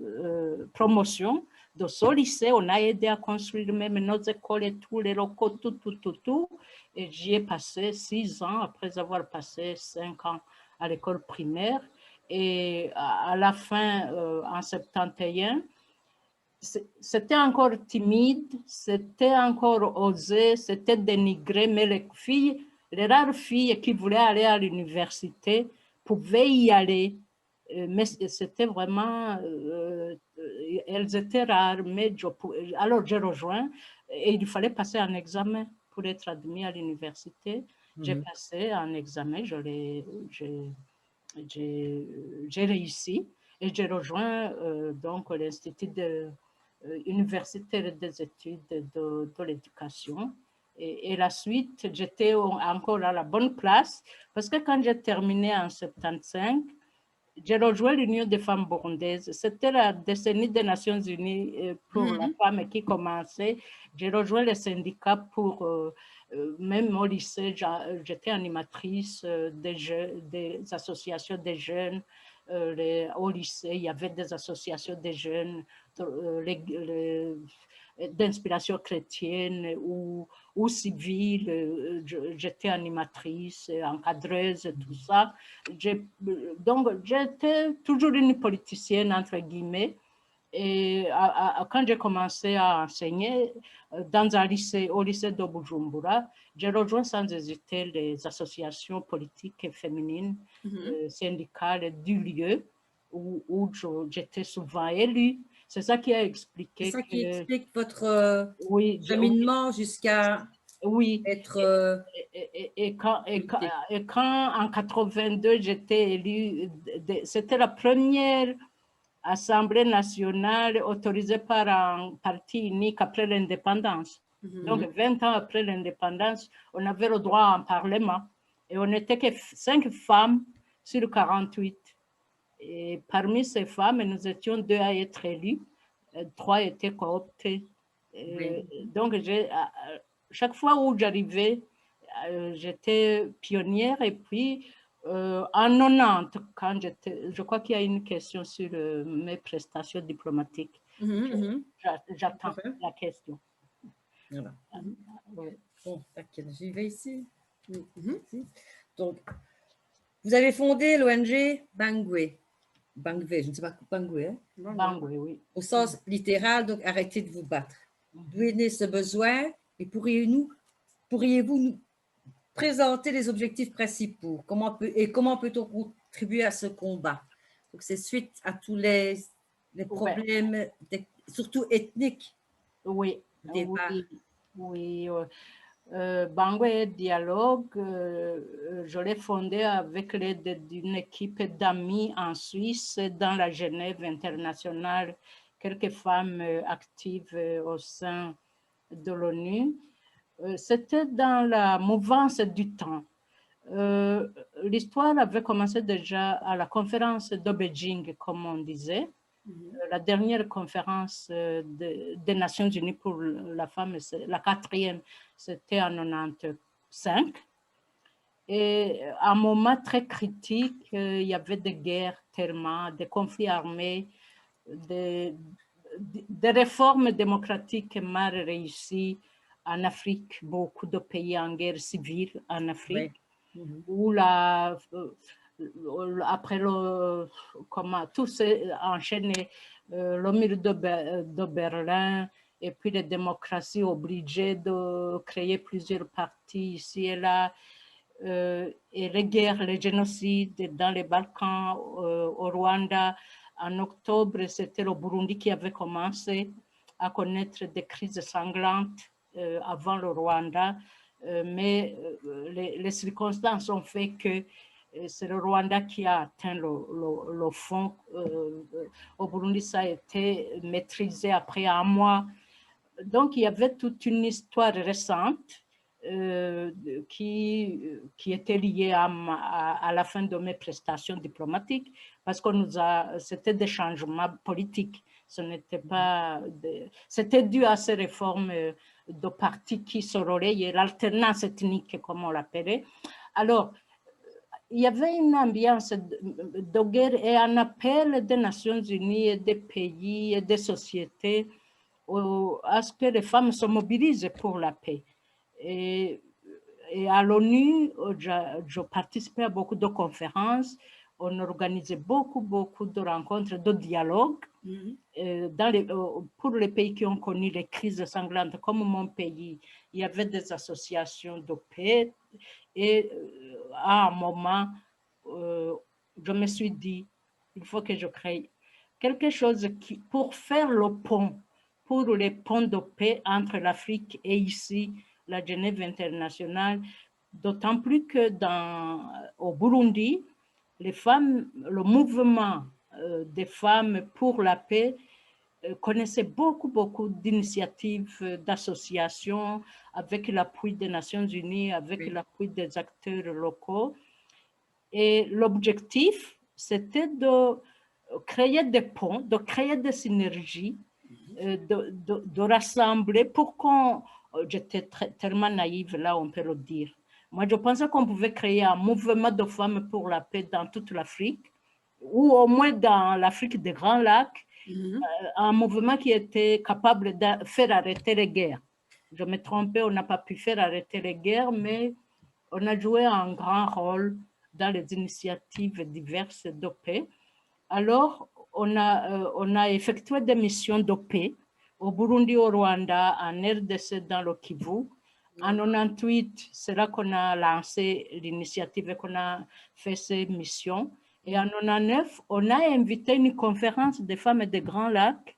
promotion de ce lycée. On a aidé à construire même nos écoles et tous les locaux, tout. Et j'y ai passé 6 ans après avoir passé 5 ans à l'école primaire. Et à la fin, en 71, c'était encore timide, c'était encore osé, c'était dénigré, mais les rares filles qui voulaient aller à l'université pouvaient y aller. Mais c'était vraiment, elles étaient rares, mais alors j'ai rejoint et il fallait passer un examen pour être admis à l'université. J'ai passé un examen, j'ai réussi et j'ai rejoint donc l'Institut universitaire des études de l'éducation. Et la suite, j'étais encore à la bonne place parce que quand j'ai terminé en 75, j'ai rejoint l'Union des femmes burundaises. C'était la décennie des Nations Unies pour la femme qui commençait. J'ai rejoint les syndicats pour, même au lycée, j'étais animatrice des associations des jeunes. Au lycée, il y avait des associations des jeunes d'inspiration chrétienne ou civile. J'étais animatrice, encadreuse, tout ça. Donc, j'étais toujours une politicienne, entre guillemets. Et quand j'ai commencé à enseigner dans un lycée, au lycée de Bujumbura, j'ai rejoint sans hésiter les associations politiques et féminines, syndicales du lieu où j'étais souvent élue. C'est ça qui a expliqué. C'est ça qui explique votre cheminement jusqu'à être... Et quand en 82, j'étais élue, c'était la première Assemblée nationale autorisée par un parti unique après l'indépendance. Donc, 20 ans après l'indépendance, on avait le droit à un parlement et on n'était que 5 femmes sur 48. Et parmi ces femmes, nous étions 2 à être élues, 3 étaient cooptées. Donc, chaque fois où j'arrivais, j'étais pionnière. Et puis, en 90, quand je crois qu'il y a une question sur mes prestations diplomatiques. J'attends la question. Voilà. Bon, j'y vais ici. Donc, vous avez fondé l'ONG Bangwe. Bangwe, je ne sais pas, Bangwe, hein? Bangwe, oui. Au sens littéral, donc arrêtez de vous battre. D'où est né ce besoin et pourriez-vous nous présenter les objectifs principaux? Comment peut-on contribuer à ce combat? Donc, c'est suite à tous les problèmes, surtout ethniques. Oui, oui. Bangwe Dialogue, je l'ai fondé avec l'aide d'une équipe d'amis en Suisse, dans la Genève internationale, quelques femmes actives au sein de l'ONU. C'était dans la mouvance du temps. L'histoire avait commencé déjà à la conférence de Beijing, comme on disait. La dernière conférence des Nations Unies pour la femme, la 4e, c'était en 1995. Et à un moment très critique, il y avait des guerres tellement, des conflits armés, des réformes démocratiques mal réussies en Afrique, beaucoup de pays en guerre civile en Afrique, où après tout s'est enchaîné, le mur de Berlin, et puis les démocraties obligées de créer plusieurs partis ici et là, et les guerres, les génocides dans les Balkans, au Rwanda. En octobre, c'était le Burundi qui avait commencé à connaître des crises sanglantes avant le Rwanda, mais les circonstances ont fait que c'est le Rwanda qui a atteint le fond. Au Burundi, ça a été maîtrisé après un mois. Donc, il y avait toute une histoire récente qui était liée à la fin de mes prestations diplomatiques, parce que c'était des changements politiques. Ce n'était pas... C'était dû à ces réformes de partis qui se relayaient, l'alternance ethnique, comme on l'appelait. Alors, il y avait une ambiance de guerre et un appel des Nations Unies, et des pays et des sociétés à ce que les femmes se mobilisent pour la paix. Et à l'ONU, je participais à beaucoup de conférences on organisait beaucoup de rencontres, de dialogues pour les pays qui ont connu les crises sanglantes, comme mon pays. Il y avait des associations de paix et à un moment, je me suis dit, il faut que je crée quelque chose pour faire le pont, pour les ponts de paix entre l'Afrique et ici, la Genève internationale, d'autant plus que au Burundi, les femmes, le mouvement des femmes pour la paix connaissait beaucoup d'initiatives, d'associations, avec l'appui des Nations Unies, avec l'appui des acteurs locaux. Et l'objectif, c'était de créer des ponts, de créer des synergies, de rassembler pour qu'on... J'étais tellement naïve, là, on peut le dire. Moi, je pensais qu'on pouvait créer un mouvement de femmes pour la paix dans toute l'Afrique, ou au moins dans l'Afrique des Grands Lacs, un mouvement qui était capable de faire arrêter les guerres. Je me trompais, on n'a pas pu faire arrêter les guerres, mais on a joué un grand rôle dans les initiatives diverses de paix. Alors, on a effectué des missions de paix au Burundi, au Rwanda, en RDC, dans le Kivu. En 98, c'est là qu'on a lancé l'initiative et qu'on a fait ces missions. Et en 99, on a invité une conférence des femmes des Grands Lacs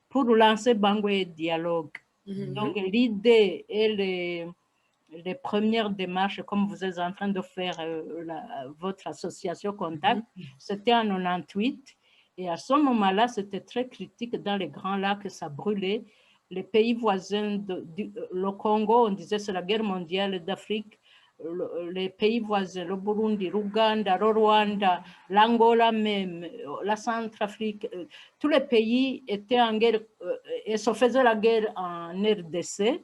pour lancer Bangwe Dialogue. Donc, l'idée et les premières démarches, comme vous êtes en train de faire votre association Contact, c'était en 98. Et à ce moment-là, c'était très critique dans les Grands Lacs, ça brûlait. Les pays voisins, le Congo, on disait c'est la guerre mondiale d'Afrique. Les pays voisins, le Burundi, l'Ouganda, le Rwanda, l'Angola même, la Centrafrique, tous les pays étaient en guerre et se faisaient la guerre en RDC.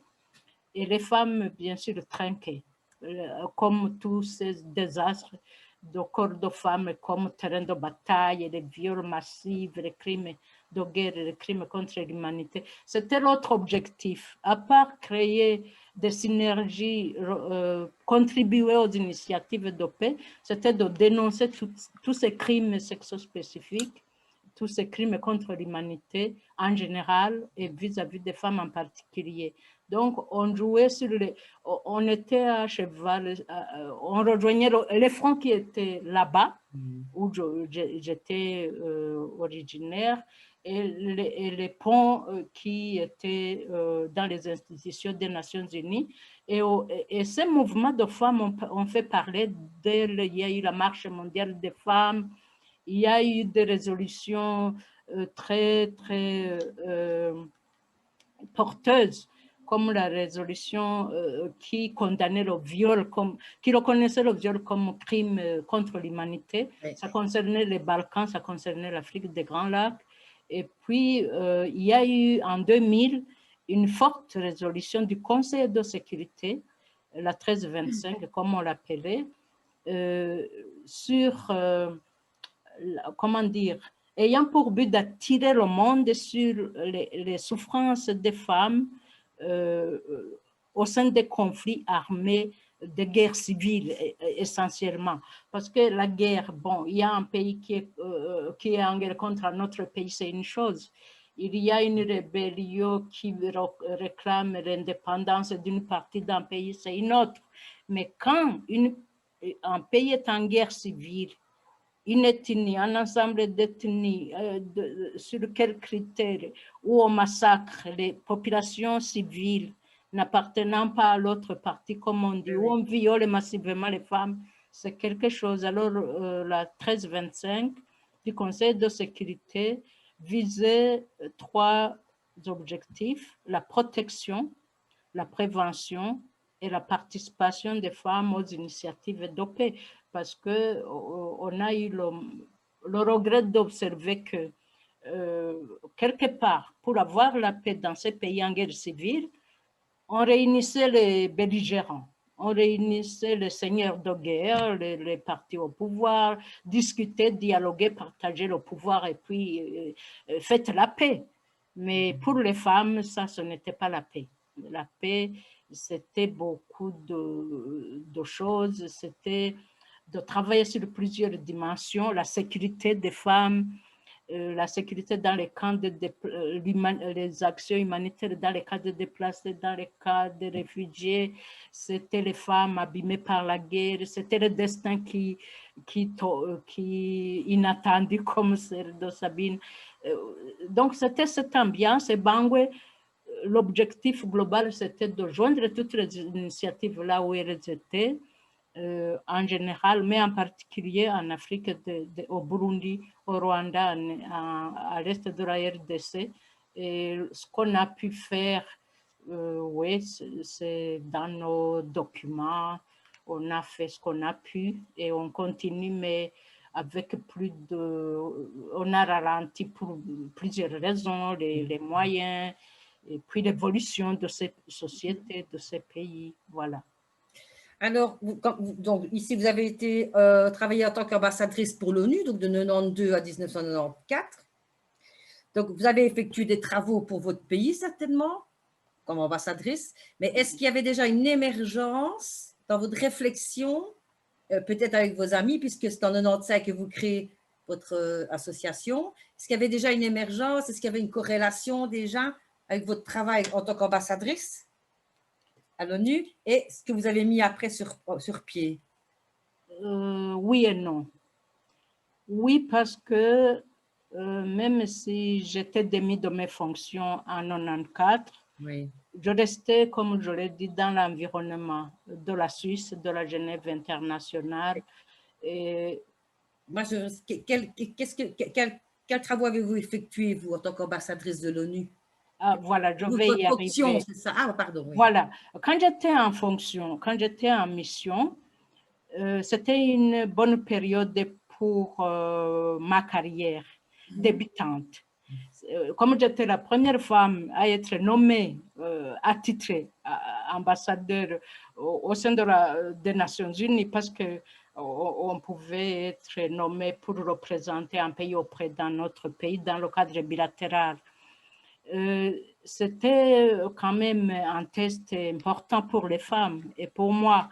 Et les femmes, bien sûr, trinquaient, comme tous ces désastres de corps de femmes, comme terrain de bataille, les viols massifs, les crimes de guerre, les crimes contre l'humanité. C'était l'autre objectif, à part créer des synergies, contribuer aux initiatives de paix, c'était de dénoncer tous ces crimes sexospécifiques, tous ces crimes contre l'humanité en général et vis-à-vis des femmes en particulier. Donc, on jouait on était à cheval, on rejoignait les fronts qui étaient là-bas, où j'étais originaire, et les ponts qui étaient dans les institutions des Nations Unies. Et ces mouvements de femmes ont fait parler il y a eu la Marche mondiale des femmes, il y a eu des résolutions très porteuses, comme la résolution qui condamnait le viol, qui reconnaissait le viol comme crime contre l'humanité. Ça concernait les Balkans, ça concernait l'Afrique des Grands Lacs. Et puis, il y a eu en 2000 une forte résolution du Conseil de sécurité, la 1325, comme on l'appelait, sur, comment dire, ayant pour but d'attirer le monde sur les souffrances des femmes au sein des conflits armés, des guerres civiles essentiellement. Parce que la guerre, bon, il y a un pays qui est en guerre contre un autre pays, c'est une chose. Il y a une rébellion qui réclame l'indépendance d'une partie d'un pays, c'est une autre. Mais quand un pays est en guerre civile, une ethnie, un ensemble d'ethnies, sur quels critères, où on massacre les populations civiles n'appartenant pas à l'autre partie, comme on dit, où on viole massivement les femmes, c'est quelque chose. Alors, la 1325 du Conseil de sécurité visait 3 objectifs: la protection, la prévention et la participation des femmes aux initiatives de paix. Parce qu'on a eu le regret d'observer que quelque part, pour avoir la paix dans ces pays en guerre civile, on réunissait les belligérants, on réunissait les seigneurs de guerre, les partis au pouvoir, discuter, dialoguer, partager le pouvoir et puis faites la paix. Mais pour les femmes, ça, ce n'était pas la paix. La paix, c'était beaucoup de choses, c'était de travailler sur plusieurs dimensions, la sécurité des femmes, la sécurité dans les camps les actions humanitaires dans les cas de déplacés, dans les cas de réfugiés. C'était les femmes abîmées par la guerre, c'était le destin qui inattendu comme celle de Sabine. Donc c'était cette ambiance et Bangui, l'objectif global c'était de joindre toutes les initiatives là où elles étaient, en général, mais en particulier en Afrique, au Burundi, au Rwanda, à l'est de la RDC. Et ce qu'on a pu faire, oui, c'est dans nos documents, on a fait ce qu'on a pu et on continue, mais avec on a ralenti pour plusieurs raisons, les moyens, et puis l'évolution de ces sociétés, de ces pays, voilà. Alors, donc, ici, vous avez été travaillé en tant qu'ambassadrice pour l'ONU, donc de 1992 à 1994. Donc, vous avez effectué des travaux pour votre pays, certainement, comme ambassadrice. Mais est-ce qu'il y avait déjà une émergence dans votre réflexion, peut-être avec vos amis, puisque c'est en 1995 que vous créez votre association? Est-ce qu'il y avait déjà une émergence? Est-ce qu'il y avait une corrélation déjà avec votre travail en tant qu'ambassadrice à l'ONU et ce que vous avez mis après sur pied? Oui et non. Oui, parce que même si j'étais démis de mes fonctions en 1994, oui, je restais, comme je l'ai dit, dans l'environnement de la Suisse, de la Genève internationale. Et moi, quels travaux avez-vous effectué, vous, en tant qu'ambassadrice de l'ONU? Voilà, je vais y arriver. C'est ça? Ah, pardon. Oui. Voilà, quand j'étais en fonction, quand j'étais en mission, c'était une bonne période pour ma carrière débutante. Comme j'étais la première femme à être nommée, attitrée ambassadeur au sein des Nations Unies, parce qu'on pouvait être nommé pour représenter un pays auprès d'un autre pays dans le cadre bilatéral. C'était quand même un test important pour les femmes et pour moi.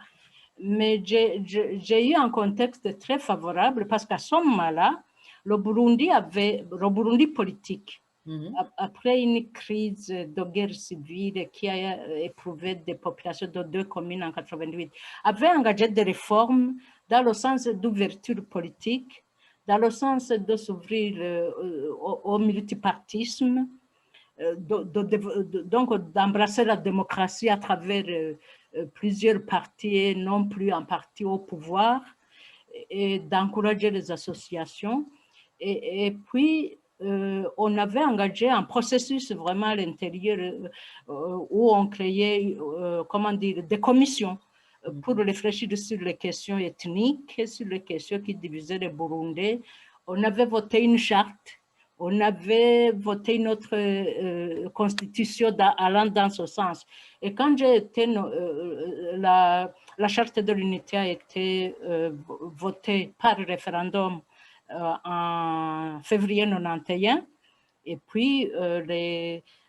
Mais j'ai eu un contexte très favorable parce qu'à ce moment-là, le Burundi politique, après une crise de guerre civile qui a éprouvé des populations de 2 communes en 1988, avait engagé des réformes dans le sens d'ouverture politique, dans le sens de s'ouvrir au multipartisme, donc d'embrasser la démocratie à travers plusieurs partis, non plus un parti au pouvoir, et d'encourager les associations. Et puis, on avait engagé un processus vraiment à l'intérieur où on créait, comment dire, des commissions pour réfléchir sur les questions ethniques, sur les questions qui divisaient les Burundais. On avait voté une charte. On avait voté notre constitution allant dans ce sens. Et quand j'ai été, la charte de l'unité a été votée par référendum en février 1991, et puis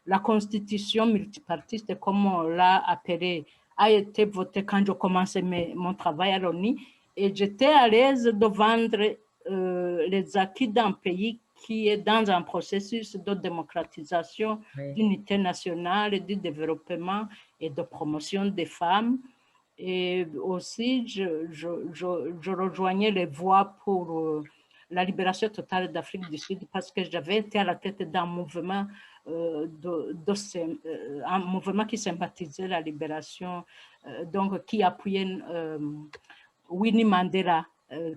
la constitution multipartiste, comme on l'a appelée, a été votée quand je commençais mon travail à l'ONU, et j'étais à l'aise de vendre les acquis d'un pays qui est dans un processus de démocratisation, d'unité nationale, et de développement et de promotion des femmes. Et aussi, je rejoignais les voix pour la libération totale d'Afrique du Sud parce que j'avais été à la tête d'un mouvement, un mouvement qui sympathisait la libération, donc qui appuyait Winnie Mandela,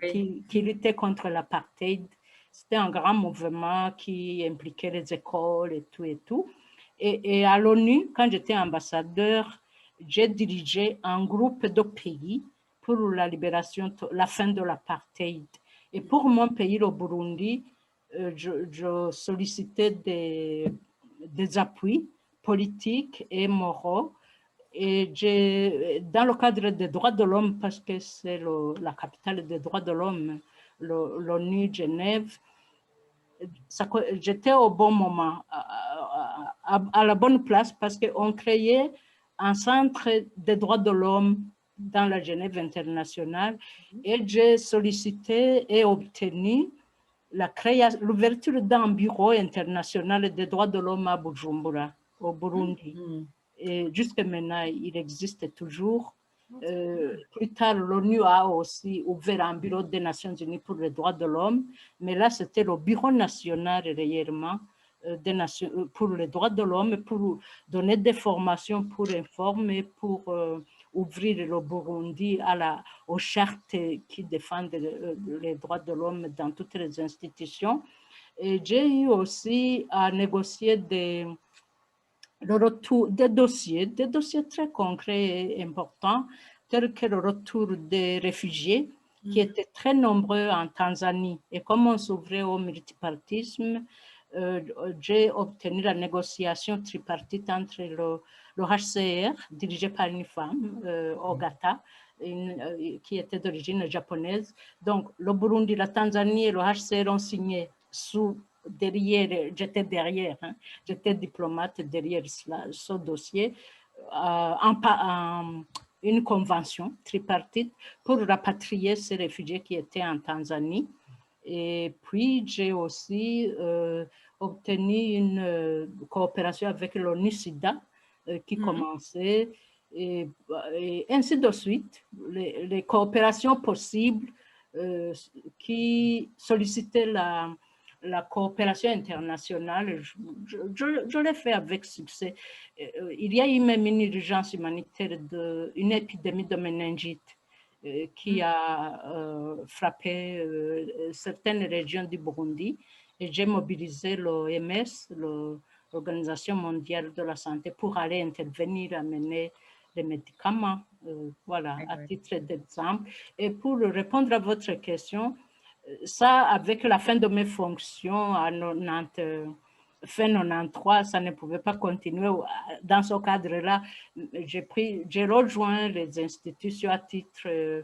qui luttait contre l'apartheid. C'était un grand mouvement qui impliquait les écoles et tout et tout. Et à l'ONU, quand j'étais ambassadeur, j'ai dirigé un groupe de pays pour la libération, la fin de l'apartheid. Et pour mon pays, le Burundi, je sollicitais des appuis politiques et moraux. Et dans le cadre des droits de l'homme, parce que c'est la capitale des droits de l'homme, l'ONU Genève, j'étais au bon moment, à la bonne place, parce qu'on créait un centre des droits de l'homme dans la Genève internationale et j'ai sollicité et obtenu l'ouverture d'un bureau international des droits de l'homme à Bujumbura, au Burundi. Et jusqu'à maintenant, il existe toujours. Plus tard, l'ONU a aussi ouvert un bureau des Nations Unies pour les droits de l'homme, mais là, c'était le bureau national réellement des nations, pour les droits de l'homme, pour donner des formations, pour informer, pour ouvrir le Burundi aux chartes qui défendent les droits de l'homme dans toutes les institutions. Et j'ai eu aussi à négocier des dossiers très concrets et importants, tels que le retour des réfugiés qui étaient très nombreux en Tanzanie. Et comme on s'ouvrait au multipartisme, j'ai obtenu la négociation tripartite entre le HCR, dirigé par une femme, Ogata, qui était d'origine japonaise. Donc, le Burundi, la Tanzanie et le HCR ont signé j'étais derrière, hein, j'étais diplomate derrière ce dossier, une convention tripartite pour rapatrier ces réfugiés qui étaient en Tanzanie. Et puis, j'ai aussi obtenu une coopération avec l'ONU-SIDA qui commençait, et ainsi de suite, les coopérations possibles qui sollicitaient la coopération internationale, je l'ai fait avec succès. Il y a eu même une urgence humanitaire, une épidémie de méningite qui a frappé certaines régions du Burundi. Et j'ai mobilisé l'OMS, l'Organisation mondiale de la santé, pour aller intervenir, amener les médicaments, voilà, à titre d'exemple. Et pour répondre à votre question, ça, avec la fin de mes fonctions à fin 93, ça ne pouvait pas continuer. Dans ce cadre-là, j'ai rejoint les institutions à titre,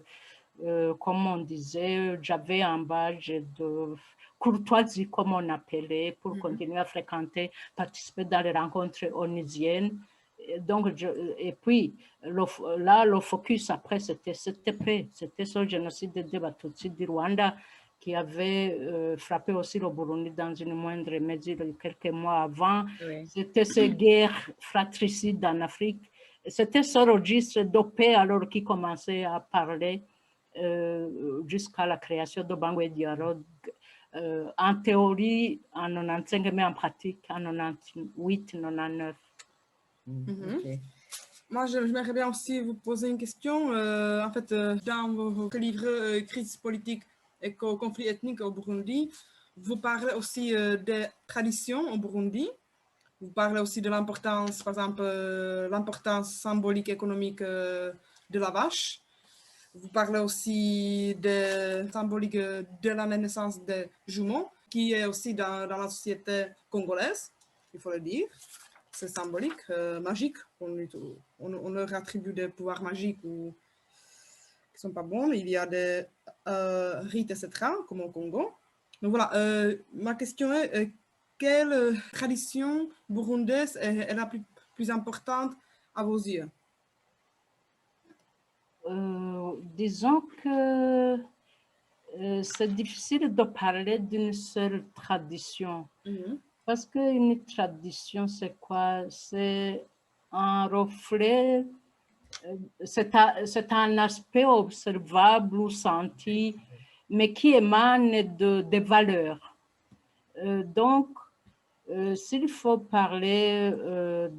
comme on disait, j'avais un badge de courtoisie, comme on appelait, pour continuer à fréquenter, participer dans les rencontres onusiennes. Donc, et puis, là, le focus après, c'était ce génocide des Batutsi du Rwanda qui avait frappé aussi le Burundi dans une moindre mesure quelques mois avant. Oui. C'était ces guerres fratricides en Afrique. C'était ce registre de paix alors qui commençait à parler jusqu'à la création de Bangwe Dialogue. En théorie, en 95, mais en pratique, en 98, 99. Okay. Moi, j'aimerais bien aussi vous poser une question. En fait, dans vos livres Crise politique et conflit ethnique au Burundi, vous parlez aussi des traditions au Burundi. Vous parlez aussi de l'importance, par exemple, l'importance symbolique économique de la vache. Vous parlez aussi de symbolique de la naissance des jumeaux, qui est aussi dans la société congolaise, il faut le dire. C'est symbolique, magique. On leur attribue des pouvoirs magiques ou qui ne sont pas bons. Il y a des rites, etc., comme au Congo. Donc voilà, ma question est quelle tradition burundaise est la plus importante à vos yeux? Disons que c'est difficile de parler d'une seule tradition. Parce qu'une tradition, c'est quoi? C'est un reflet, c'est un aspect observable ou senti, mais qui émane des valeurs. Donc, s'il faut parler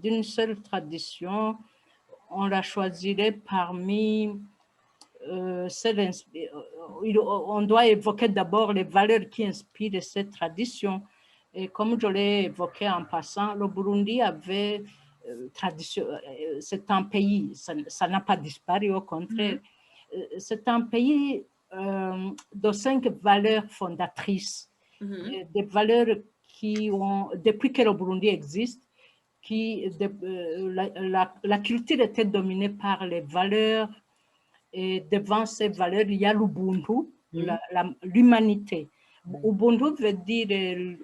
d'une seule tradition, on la choisirait parmi on doit évoquer d'abord les valeurs qui inspirent cette tradition. Et comme je l'ai évoqué en passant, le Burundi avait tradition, c'est un pays, ça n'a pas disparu, au contraire. C'est un pays de 5 valeurs fondatrices, des valeurs qui ont, depuis que le Burundi existe, la culture était dominée par les valeurs. Et devant ces valeurs, il y a l'Ubuntu, l'humanité. Ubuntu veut dire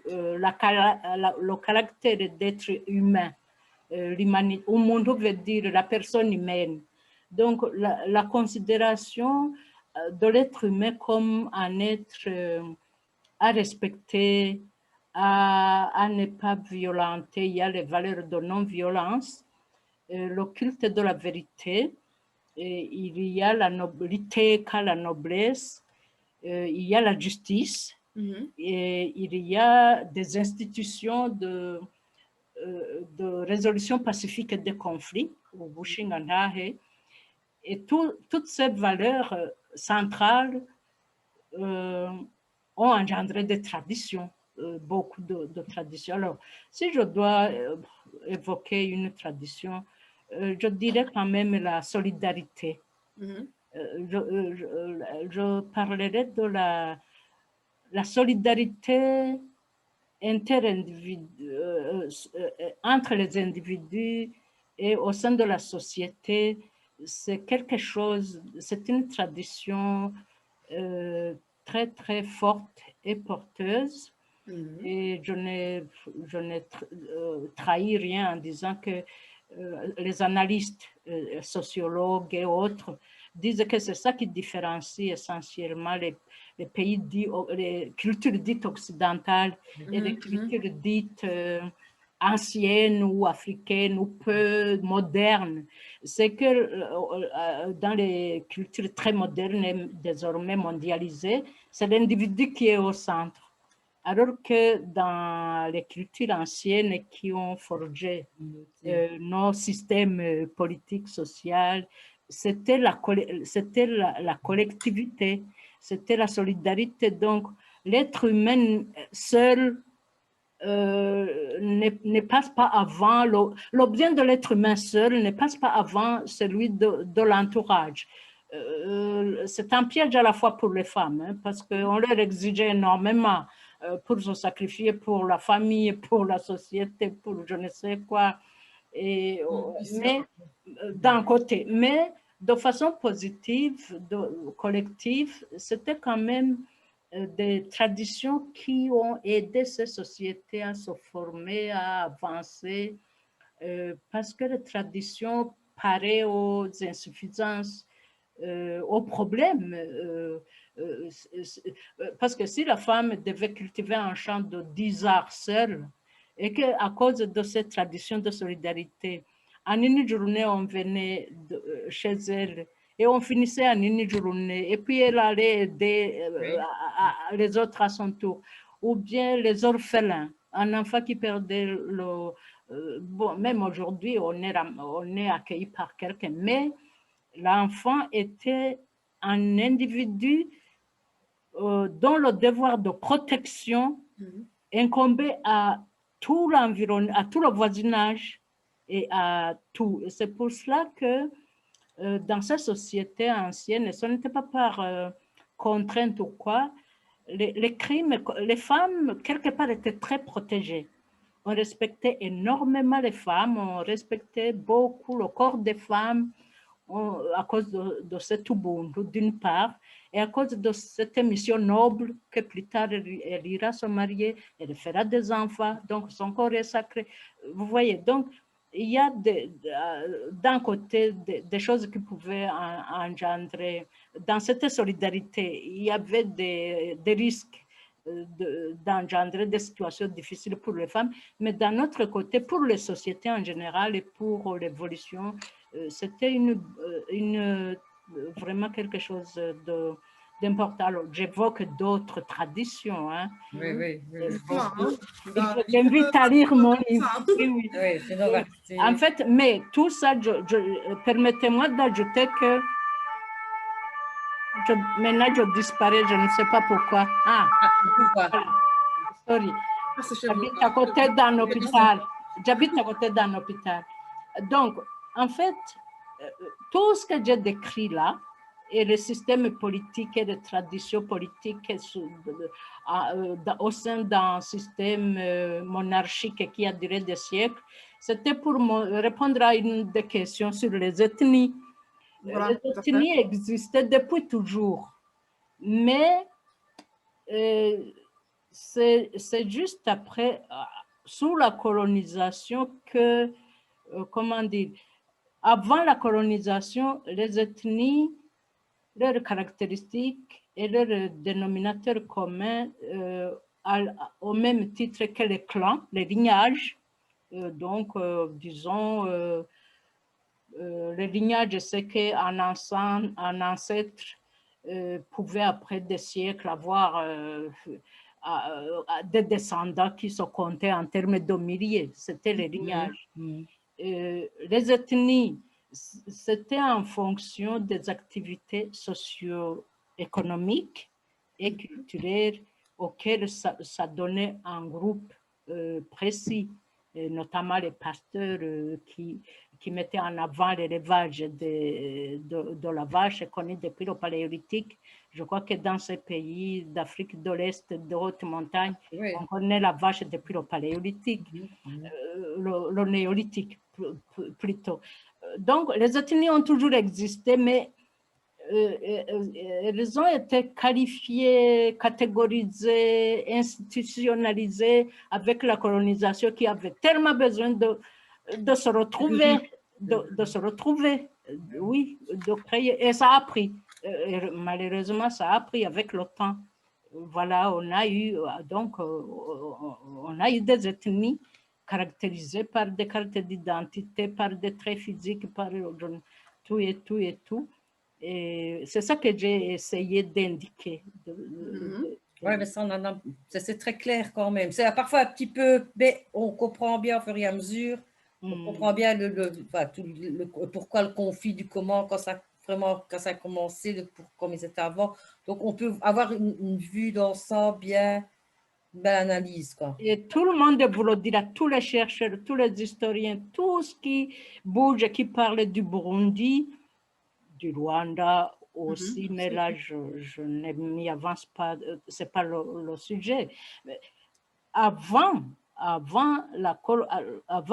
le caractère d'être humain. Ubuntu veut dire la personne humaine. Donc, la considération de l'être humain comme un être à respecter, à ne pas violenter. Il y a les valeurs de non-violence, le culte de la vérité, il y a la nobilité, la noblesse, il y a la justice, et il y a des institutions de résolution pacifique des conflits, au Bushingantahe, et toutes ces valeurs centrales ont engendré des traditions, beaucoup de traditions. Alors, si je dois évoquer une tradition, je dirais quand même la solidarité. Je parlerai de la solidarité entre les individus et au sein de la société. C'est quelque chose, c'est une tradition très, très forte et porteuse. Et je n'ai trahi rien en disant que les analystes, sociologues et autres disent que c'est ça qui différencie essentiellement les pays dits, les cultures dites occidentales et les cultures dites anciennes ou africaines ou peu modernes. C'est que dans les cultures très modernes et désormais mondialisées, c'est l'individu qui est au centre. Alors que dans les cultures anciennes qui ont forgé nos systèmes politiques, sociaux, c'était la collectivité, c'était la solidarité. Donc, l'être humain seul ne passe pas avant, l'objet de l'être humain seul ne passe pas avant celui de l'entourage. C'est un piège à la fois pour les femmes, hein, parce qu'on leur exigeait énormément pour se sacrifier pour la famille, pour la société, pour je ne sais quoi. Mais d'un côté, mais de façon positive, collective, c'était quand même des traditions qui ont aidé ces sociétés à se former, à avancer, parce que les traditions paraissent aux insuffisances, aux problèmes. Parce que si la femme devait cultiver un champ de 10 arts seule, et qu'à cause de cette tradition de solidarité, en une journée, on venait chez elle et on finissait en une journée, et puis elle allait aider les autres à son tour, ou bien les orphelins, un enfant qui perdait le... bon, même aujourd'hui, on est accueilli par quelqu'un, mais l'enfant était un individu dont le devoir de protection incombait à tout l'environnement, à tout le voisinage et à tout. C'est pour cela que dans ces sociétés anciennes, ce n'était pas par contrainte ou quoi, les crimes, les femmes, quelque part, étaient très protégées. On respectait énormément les femmes, on respectait beaucoup le corps des femmes à cause de cet Ubuntu, d'une part, et à cause de cette mission noble que plus tard elle ira se marier, elle fera des enfants, donc son corps est sacré. Vous voyez, donc il y a d'un côté des choses qui pouvaient engendrer, dans cette solidarité, il y avait des risques d'engendrer des situations difficiles pour les femmes, mais d'un autre côté, pour les sociétés en général et pour l'évolution, c'était vraiment quelque chose d'important. Alors, j'évoque d'autres traditions. Hein. Oui, oui. J'invite à lire mon livre. Oui, c'est nos en fait, mais tout ça, permettez-moi d'ajouter que maintenant, je disparais, je ne sais pas pourquoi. Pourquoi? Sorry. J'habite à côté d'un hôpital. J'habite à côté d'un hôpital. Donc, en fait, tout ce que j'ai décrit là, et le système politique et les traditions politiques au sein d'un système monarchique qui a duré des siècles, c'était pour répondre à une des questions sur les ethnies. Voilà, les ethnies existaient depuis toujours, mais c'est juste après, sous la colonisation, que, comment dire, Avant la colonisation, les ethnies, leurs caractéristiques et leurs dénominateurs communs, au même titre que les clans, les lignages, donc, disons, le lignage, c'est qu'un ancêtre pouvait, après des siècles, avoir des descendants qui se comptaient en termes de milliers. C'était le lignage. Les ethnies, c'était en fonction des activités socio-économiques et culturelles auxquelles ça donnait un groupe précis, notamment les pasteurs qui mettaient en avant l'élevage de la vache connue depuis le Paléolithique. Je crois que dans ces pays d'Afrique de l'Est, de haute montagne, oui, on connaît la vache depuis le Paléolithique, le Néolithique plutôt. Donc, les ethnies ont toujours existé, mais elles ont été qualifiées, catégorisées, institutionnalisées avec la colonisation qui avait tellement besoin de se retrouver, de se retrouver, oui, de créer. Et ça a pris. Malheureusement, ça a pris avec le temps. Voilà, on a eu des ethnies caractérisées par des cartes d'identité, par des traits physiques, par tout et tout et tout. Et c'est ça que j'ai essayé d'indiquer. Oui, mais ça, c'est très clair quand même. C'est parfois un petit peu, mais on comprend bien au fur et à mesure. On comprend bien pourquoi le conflit, du comment, quand ça a commencé, comme ils étaient avant. Donc, on peut avoir une vue d'ensemble bien, une belle analyse, quoi. Et tout le monde vous le dira, tous les chercheurs, tous les historiens, tout ce qui bouge, qui parle du Burundi, du Rwanda aussi, mais là, je ne m'y avance pas, c'est pas le sujet. Avant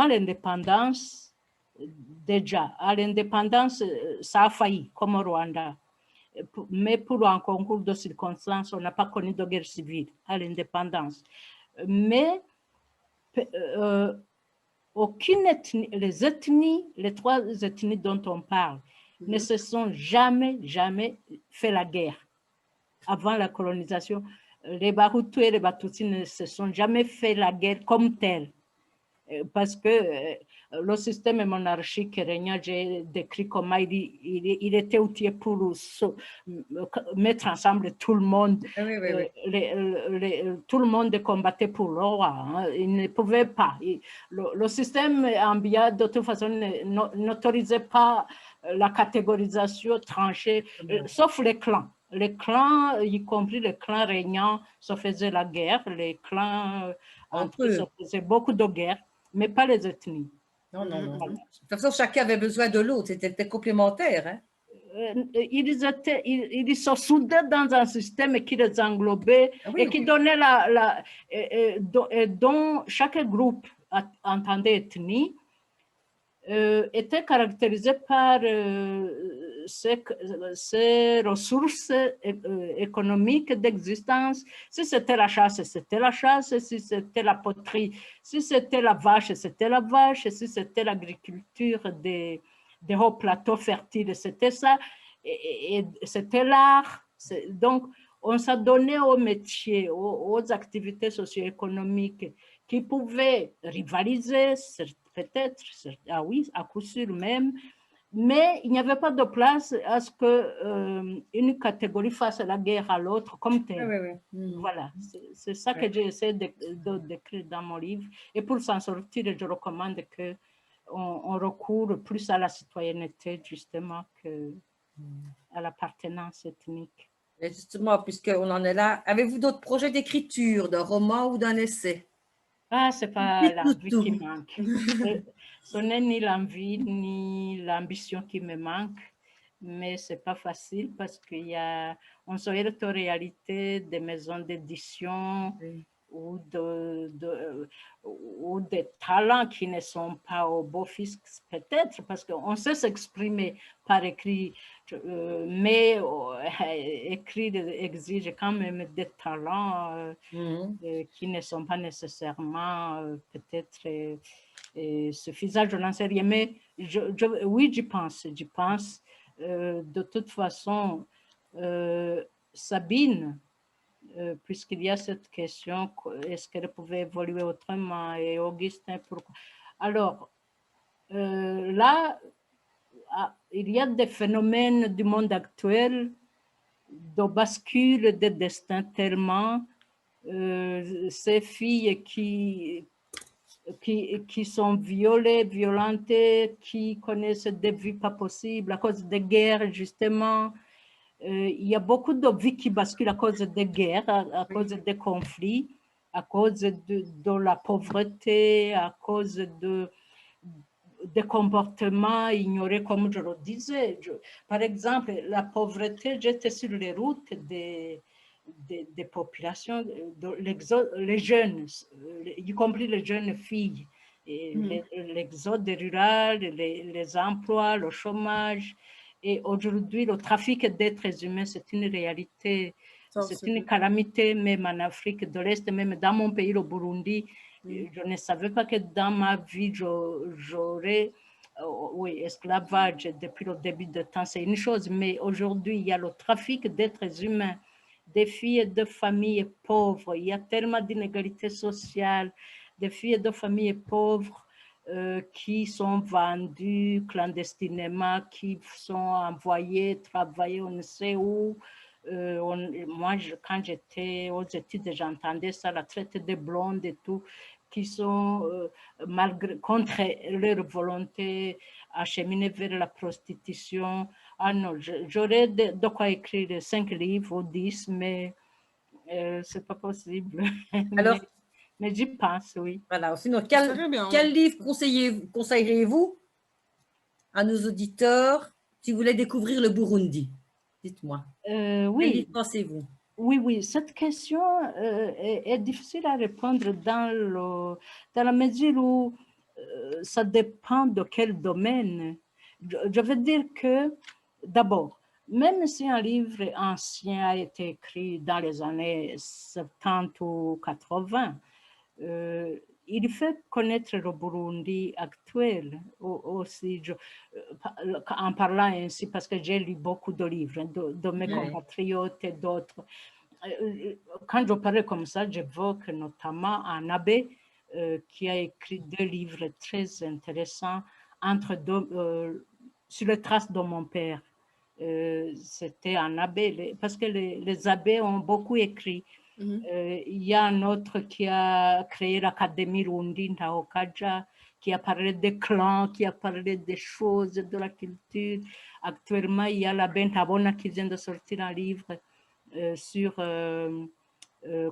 l'indépendance, déjà, à l'indépendance, ça a failli, comme au Rwanda. Mais pour un concours de circonstances, on n'a pas connu de guerre civile à l'indépendance. Mais aucune ethnie, les trois ethnies dont on parle, ne se sont jamais fait la guerre. Avant la colonisation, les Bahutu et les Batutsi ne se sont jamais fait la guerre comme telle. Parce que le système monarchique régnant, j'ai décrit comment il était outillé pour mettre ensemble tout le monde. Oui. Tout le monde combattait pour le roi. Hein. Il ne pouvait pas. Le système ambiant, de toute façon, n'autorisait pas la catégorisation tranchée, sauf les clans. Les clans, y compris les clans régnants, se faisaient la guerre. Les clans entre eux se faisaient beaucoup de guerres, mais pas les ethnies. Non. De toute façon, chacun avait besoin de l'autre. C'était complémentaire. Hein? Ils se soudaient dans un système qui les englobait et qui donnait dont chaque groupe entendait ethnie, était caractérisé par ses ressources économiques d'existence. Si c'était la chasse, c'était la chasse. Si c'était la poterie, si c'était la vache, c'était la vache. Si c'était l'agriculture des hauts plateaux fertiles, c'était ça. Et c'était l'art. Donc, on s'adonnait aux métiers, aux activités socio-économiques qui pouvaient rivaliser, peut-être, ah oui, à coup sûr même, mais il n'y avait pas de place à ce qu'une catégorie fasse la guerre à l'autre comme telle. Voilà, c'est ça que j'ai essayé de décrire dans mon livre. Et pour s'en sortir, je recommande qu'on recourt plus à la citoyenneté, justement, qu'à l'appartenance ethnique. Et justement, puisqu'on en est là, avez-vous d'autres projets d'écriture, d'un roman ou d'un essai? Ah, c'est pas l'envie qui manque. Ce n'est ni l'envie ni l'ambition qui me manque, mais c'est pas facile parce on se heurte aux réalités des maisons d'édition ou des talents qui ne sont pas au beau fisc, peut-être, parce qu'on sait s'exprimer par écrit, mais écrire exige quand même des talents qui ne sont pas nécessairement peut-être suffisant, je n'en sais rien, mais oui, j'y pense. De toute façon, Sabine, puisqu'il y a cette question, est-ce qu'elle pouvait évoluer autrement, et Augustin, pourquoi? Alors, là, il y a des phénomènes du monde actuel de bascule des destins tellement, ces filles qui sont violées, violentées, qui connaissent des vies pas possibles à cause des guerres, justement. Il y a beaucoup de vies qui basculent à cause des guerres, à cause des conflits, à cause de la pauvreté, à cause des comportements ignorés, comme je le disais. Par exemple, la pauvreté, j'étais sur les routes des populations, les jeunes, y compris les jeunes filles, l'exode rural, les emplois, le chômage. Et aujourd'hui, le trafic d'êtres humains, c'est une réalité, c'est une calamité, même en Afrique de l'Est, même dans mon pays, le Burundi. Je ne savais pas que dans ma vie, j'aurais esclavage depuis le début de temps, c'est une chose, mais aujourd'hui, il y a le trafic d'êtres humains, des filles et de familles pauvres. Il y a tellement d'inégalités sociales, des filles et de familles pauvres qui sont vendues clandestinement, qui sont envoyées travailler on ne sait où. Moi, quand j'étais aux études, j'entendais ça, la traite des blondes et tout, qui sont, contre leur volonté, acheminées vers la prostitution. Ah non, j'aurais de quoi écrire 5 livres ou 10, mais c'est pas possible. Alors, mais j'y pense, oui. Voilà. Sinon, quel livre conseilleriez-vous à nos auditeurs si vous voulez découvrir le Burundi? Dites-moi. Oui. Quel livre pensez-vous? Oui, cette question est difficile à répondre dans la mesure où ça dépend de quel domaine. Je veux dire que, d'abord, même si un livre ancien a été écrit dans les années 70 ou 80, il fait connaître le Burundi actuel aussi, en parlant ainsi, parce que j'ai lu beaucoup de livres de mes compatriotes et d'autres. Quand je parle comme ça, j'évoque notamment un abbé qui a écrit 2 livres très intéressants sur les traces de mon père. C'était un abbé, parce que les abbés ont beaucoup écrit. Il y a un autre qui a créé l'Académie Rundi Ntahokaja, qui a parlé des clans, qui a parlé des choses, de la culture. Actuellement, il y a l'abbé Ntabona qui vient de sortir un livre sur,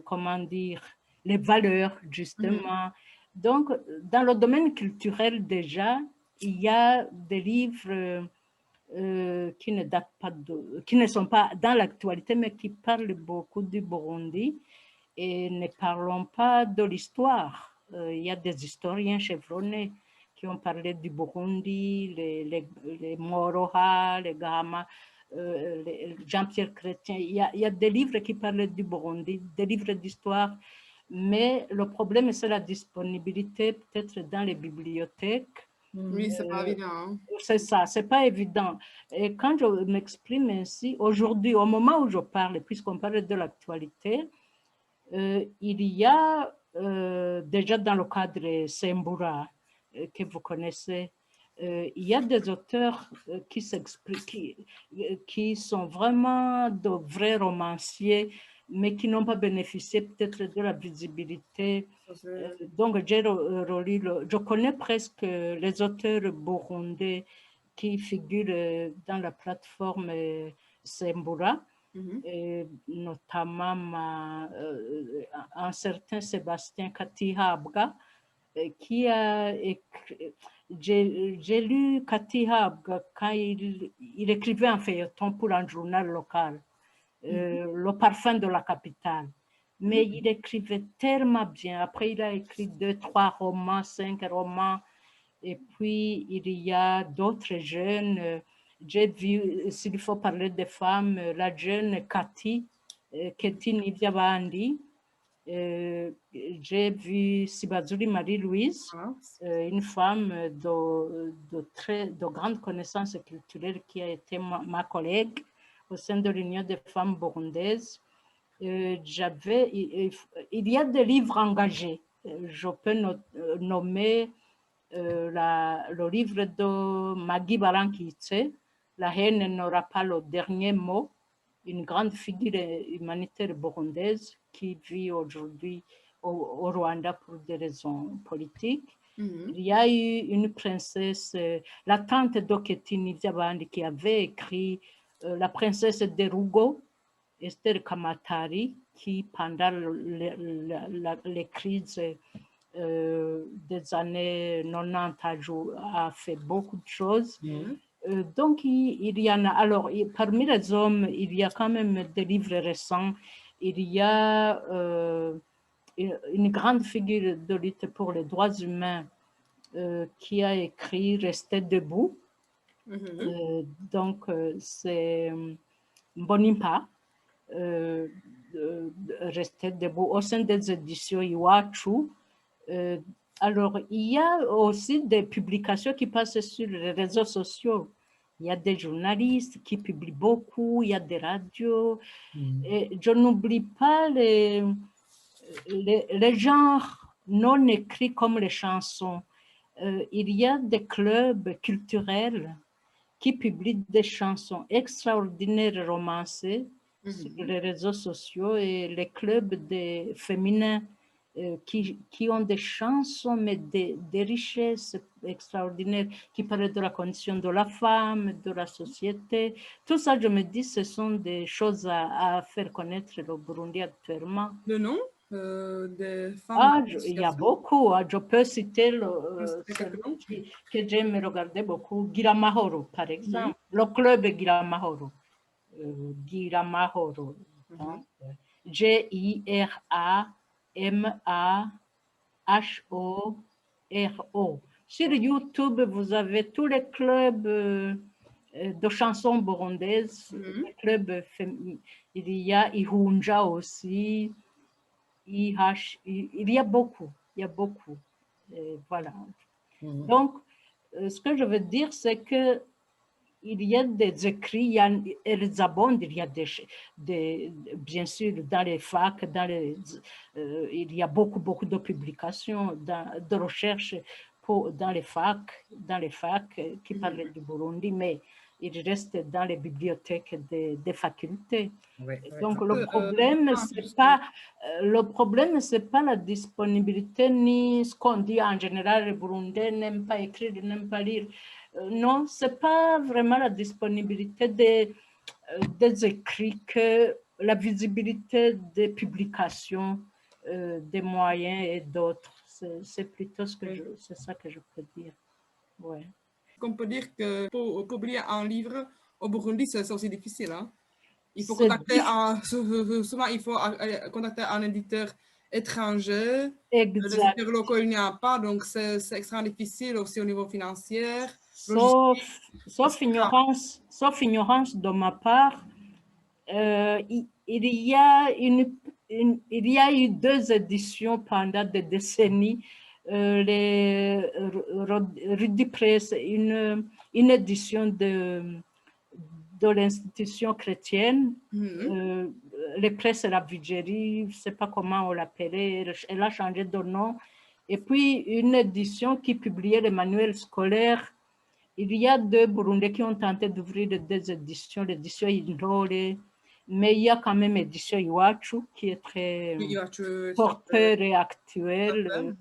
comment dire, les valeurs, justement. Donc, dans le domaine culturel déjà, il y a des livres qui ne datent pas qui ne sont pas dans l'actualité, mais qui parlent beaucoup du Burundi et ne parlons pas de l'histoire. Il y a des historiens chevronnés qui ont parlé du Burundi, les Moroha, les Gama, Jean-Pierre Chrétien. Il y a des livres qui parlent du Burundi, des livres d'histoire, mais le problème, c'est la disponibilité peut-être dans les bibliothèques. Oui, c'est pas évident. C'est ça, c'est pas évident. Et quand je m'exprime ainsi, aujourd'hui, au moment où je parle, puisqu'on parle de l'actualité, il y a déjà dans le cadre Sembura, que vous connaissez, il y a des auteurs qui sont vraiment de vrais romanciers, mais qui n'ont pas bénéficié peut-être de la visibilité. Donc, je connais presque les auteurs burundais qui figurent dans la plateforme Sembura. Notamment un certain Sébastien Katihabga qui a écrit. J'ai lu Katihabga quand il écrivait un feuilleton pour un journal local, Le Parfum de la capitale. Mais il écrivait tellement bien. Après, il a écrit 2, 3 romans, 5 romans. Et puis, il y a d'autres jeunes. J'ai vu, s'il faut parler des femmes, la jeune Cathy Nivyabandi, J'ai vu Sibazuli Marie-Louise, une femme de grande connaissance culturelle qui a été ma collègue au sein de l'Union des femmes burundaises. Il y a des livres engagés. Je peux nommer le livre de Maggie Barankitse, La haine n'aura pas le dernier mot, une grande figure humanitaire burundaise qui vit aujourd'hui au Rwanda pour des raisons politiques. Il y a eu une princesse, la tante d'Oketini Diabandi, qui avait écrit La princesse de Rugo, Esther Kamatari, qui pendant les crises des années 90 a fait beaucoup de choses. Donc, il y en a. Alors, parmi les hommes, il y a quand même des livres récents. Il y a une grande figure de lutte pour les droits humains qui a écrit Rester debout. Donc, c'est Mbonimpa. Rester debout au sein des éditions Iwachu. Alors, il y a aussi des publications qui passent sur les réseaux sociaux. Il y a des journalistes qui publient beaucoup, il y a des radios. Et je n'oublie pas les genres non écrits comme les chansons. Il y a des clubs culturels qui publient des chansons extraordinaires romancées sur les réseaux sociaux, et les clubs féminins qui ont des chansons, mais des richesses extraordinaires, qui parlent de la condition de la femme, de la société. Tout ça, je me dis, ce sont des choses à faire connaître le Burundi actuellement. Le nom des femmes? Il y a beaucoup. Je peux citer que j'aime regarder beaucoup, Giramahoro, par exemple. Le club Giramahoro. Giramahoro. Giramahoro. Sur YouTube, vous avez tous les clubs de chansons burundaises. Les clubs il y a Ihunja aussi. Il y a beaucoup. Voilà. Donc, ce que je veux dire, c'est que il y a des écrits, elles abondent, il y a bien sûr, dans les facs, il y a beaucoup de publications, de recherches dans les facs qui parlent du Burundi, mais il reste dans les bibliothèques des facultés. Donc, le problème, c'est pas la disponibilité, ni ce qu'on dit en général, les Burundais n'aiment pas écrire, n'aiment pas lire. Non, c'est pas vraiment la disponibilité des écrits que la visibilité des publications, des moyens et d'autres. C'est plutôt c'est ça que je peux dire. Ouais. On peut dire que pour publier un livre au Burundi, c'est aussi difficile. Hein? Il faut contacter souvent il faut contacter un éditeur étranger. Exact. Les éditeurs locaux, il n'y a pas, donc c'est extrêmement difficile aussi au niveau financier. Sauf ignorance de ma part, il y a eu 2 éditions pendant des décennies. Les Rudi Press, une édition de l'institution chrétienne, les presses la Vigérie, je ne sais pas comment on l'appelait, elle a changé de nom. Et puis une édition qui publiait les manuels scolaires. Il y a 2 Burundais qui ont tenté d'ouvrir 2 éditions, l'édition Indole, mais il y a quand même l'édition Iwachu qui est très porteur et actuelle.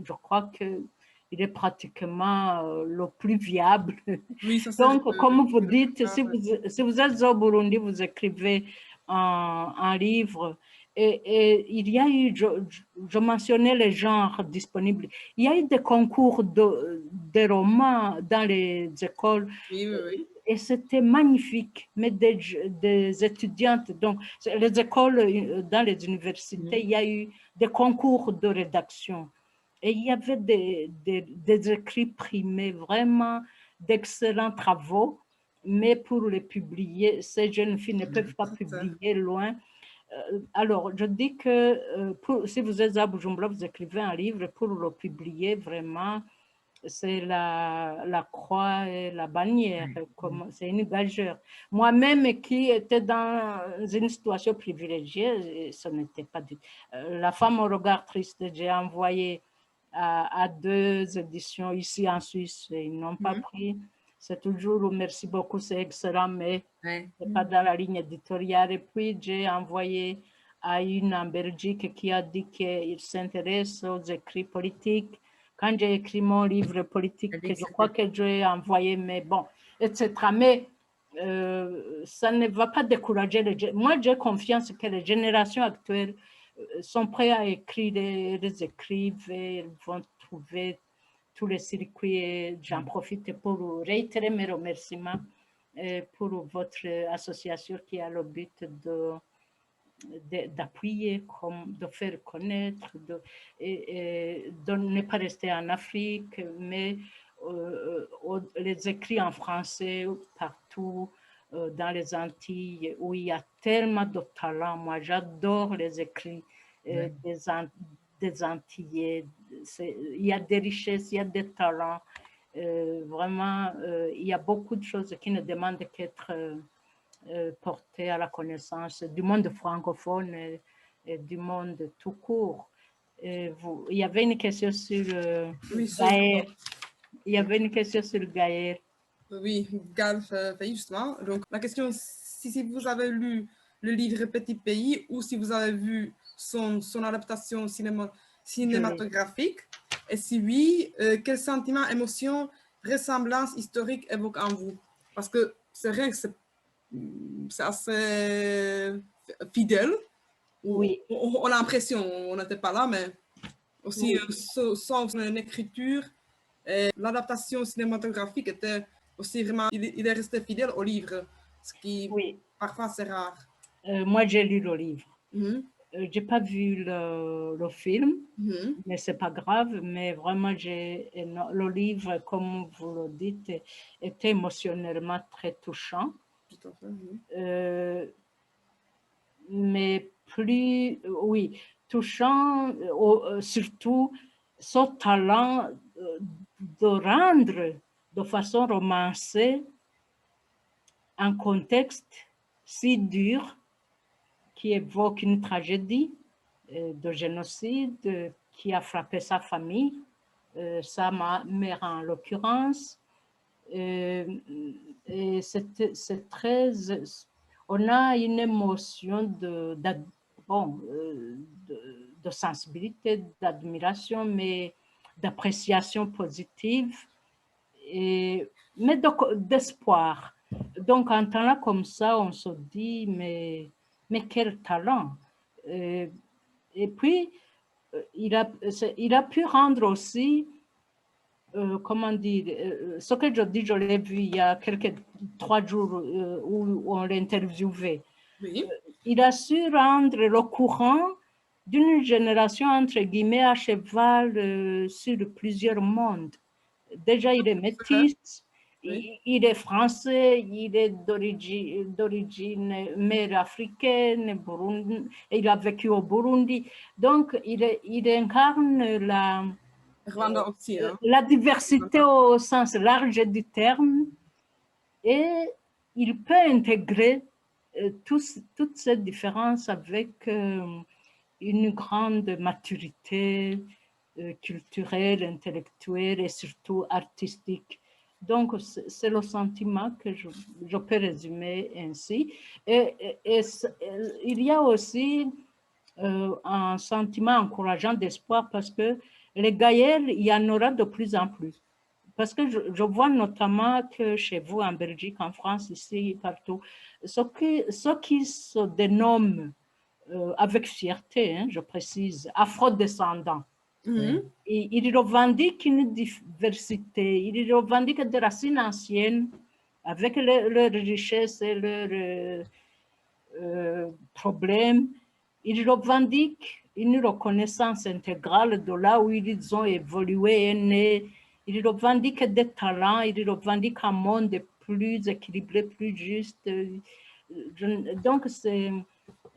Je crois qu'il est pratiquement le plus viable. Oui, donc, comme vous dites, si vous êtes au Burundi, vous écrivez un livre. Et il y a eu, je mentionnais les genres disponibles, il y a eu des concours de romans dans les écoles. Oui. Et c'était magnifique, mais des étudiantes, donc les écoles, dans les universités, il y a eu des concours de rédaction. Et il y avait des écrits primés, vraiment d'excellents travaux, mais pour les publier, ces jeunes filles ne peuvent pas publier loin. Alors, je dis que si vous êtes à Bujumbura, vous écrivez un livre, pour le publier, vraiment, c'est la croix et la bannière, c'est une gageure. Moi-même qui était dans une situation privilégiée, ce n'était pas du tout. La femme au regard triste, j'ai envoyé à 2 éditions ici en Suisse, et ils n'ont pas pris. C'est toujours merci beaucoup, c'est excellent, mais c'est pas dans la ligne éditoriale. Et puis j'ai envoyé à une en Belgique qui a dit qu'il s'intéresse aux écrits politiques. Quand j'ai écrit mon livre politique, je crois que j'ai envoyé, mais bon, etc. Mais ça ne va pas décourager les gens. Moi, j'ai confiance que les générations actuelles sont prêtes à écrire, les écrivent et vont trouver tous les circuits. J'en profite pour réitérer mes remerciements pour votre association qui a le but d'appuyer, de faire connaître, de ne pas rester en Afrique, mais les écrits en français partout dans les Antilles, où il y a tellement de talents. Moi, j'adore les écrits des Antillais. Il y a des richesses, il y a des talents. Vraiment, il y a beaucoup de choses qui ne demandent qu'être portées à la connaissance du monde francophone et du monde tout court. Il y avait une question sur Gaël. Il y avait une question sur Gaël. Oui, Gaël fait justement. Donc, la question, si vous avez lu le livre Petit Pays ou si vous avez vu son adaptation cinématographique, et si oui, quels sentiments, émotions, ressemblances historiques évoquent en vous? Parce que c'est vrai que c'est assez fidèle. Oui. On a l'impression, on n'était pas là, mais aussi sans une écriture, l'adaptation cinématographique était aussi vraiment, il est resté fidèle au livre, ce qui parfois c'est rare. Moi, j'ai lu le livre. Je n'ai pas vu le film, mais ce n'est pas grave. Mais vraiment, le livre, comme vous le dites, était émotionnellement très touchant. Tout à fait, mais plus, touchant, surtout son talent de rendre de façon romancée un contexte si dur qui évoque une tragédie de génocide qui a frappé sa famille, sa mère en l'occurrence. Et c'est très... On a une émotion de sensibilité, d'admiration, mais d'appréciation positive, mais d'espoir. Donc, en temps là comme ça, on se dit, mais quel talent! Et puis, il a pu rendre aussi, comment dire, ce que je dis, je l'ai vu il y a 3 jours où on l'interviewait. Oui. Il a su rendre le courant d'une génération, entre guillemets, à cheval sur plusieurs mondes. Déjà, il est métis, il est français, il est d'origine mère africaine, il a vécu au Burundi. Donc, il incarne Rwanda aussi, la diversité au sens large du terme, et il peut intégrer toutes ces différences avec une grande maturité culturelle, intellectuelle et surtout artistique. Donc, c'est le sentiment que je peux résumer ainsi. Et il y a aussi un sentiment encourageant d'espoir parce que les Gaëls, il y en aura de plus en plus. Parce que je vois notamment que chez vous, en Belgique, en France, ici, partout, ceux qui se dénomment avec fierté, je précise, afro-descendants, ils revendiquent une diversité, ils revendiquent des racines anciennes avec leurs richesses et leurs problèmes. Ils revendiquent une reconnaissance intégrale de là où ils ont évolué et nés. Ils revendiquent des talents, ils revendiquent un monde plus équilibré, plus juste. Donc,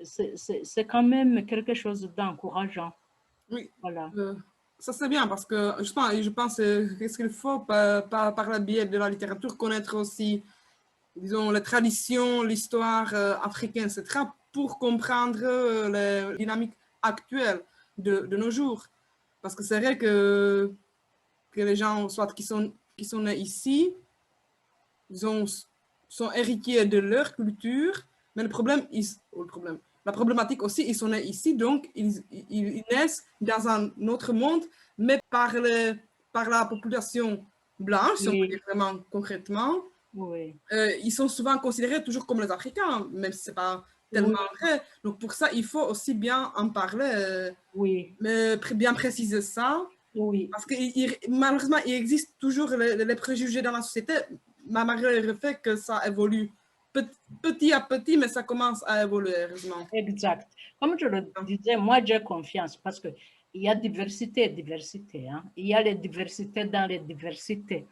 c'est quand même quelque chose d'encourageant. Oui, Voilà. ça c'est bien parce que je pense qu'est-ce qu'il faut par le biais de la littérature connaître aussi, disons, les traditions, l'histoire africaine, etc., pour comprendre les dynamiques actuelles de nos jours. Parce que c'est vrai que les gens, soit qui sont nés ici, sont héritiers de leur culture, mais la problématique aussi, ils sont nés ici, donc ils naissent dans un autre monde, mais par la population blanche, si on peut dire vraiment concrètement, ils sont souvent considérés toujours comme les Africains, même si ce n'est pas tellement vrai. Donc pour ça, il faut aussi bien en parler, mais bien préciser ça. Parce que malheureusement, il existe toujours les préjugés dans la société, malgré le fait que ça évolue petit à petit, mais ça commence à évoluer, heureusement. Exact. Comme je le disais, moi j'ai confiance parce qu'il y a diversité. Hein. Il y a les diversités dans les diversités.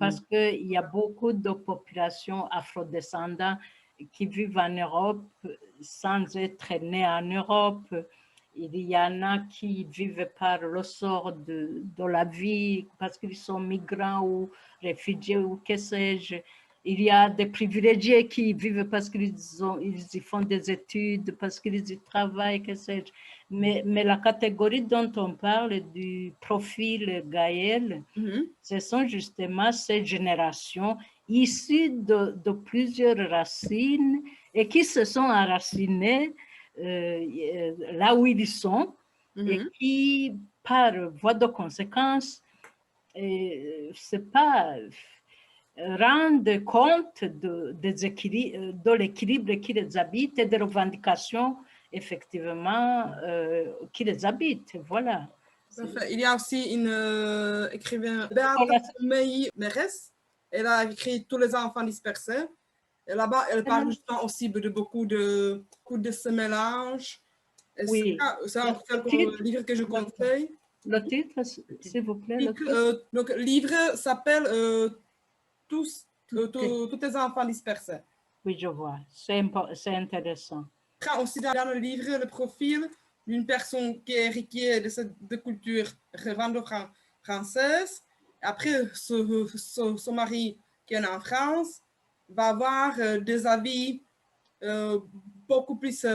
Parce qu'il y a beaucoup de populations afrodescendantes qui vivent en Europe sans être nées en Europe. Il y en a qui vivent par le sort de la vie parce qu'ils sont migrants ou réfugiés ou que sais-je. Il y a des privilégiés qui vivent parce qu'ils y font des études, parce qu'ils y travaillent, que sais-je. Mais la catégorie dont on parle du profil Gaël, ce sont justement ces générations issues de plusieurs racines et qui se sont enracinées là où ils sont et qui, par voie de conséquence, c'est pas rendent compte de l'équilibre qui les habite et des revendications effectivement qui les habitent. Voilà. Il y a aussi une écrivaine, Beata Mei-Mérès. Elle a écrit Tous les enfants dispersés. Et là-bas, elle parle justement aussi de beaucoup de ce mélange. Oui. C'est un livre que je conseille. Le titre, s'il vous plaît. Donc, le livre s'appelle Tous les enfants dispersés. Oui, je vois. C'est intéressant. Prend aussi dans le livre le profil d'une personne qui est héritière de culture rwando-française. Après, son mari qui est en France va avoir des avis beaucoup plus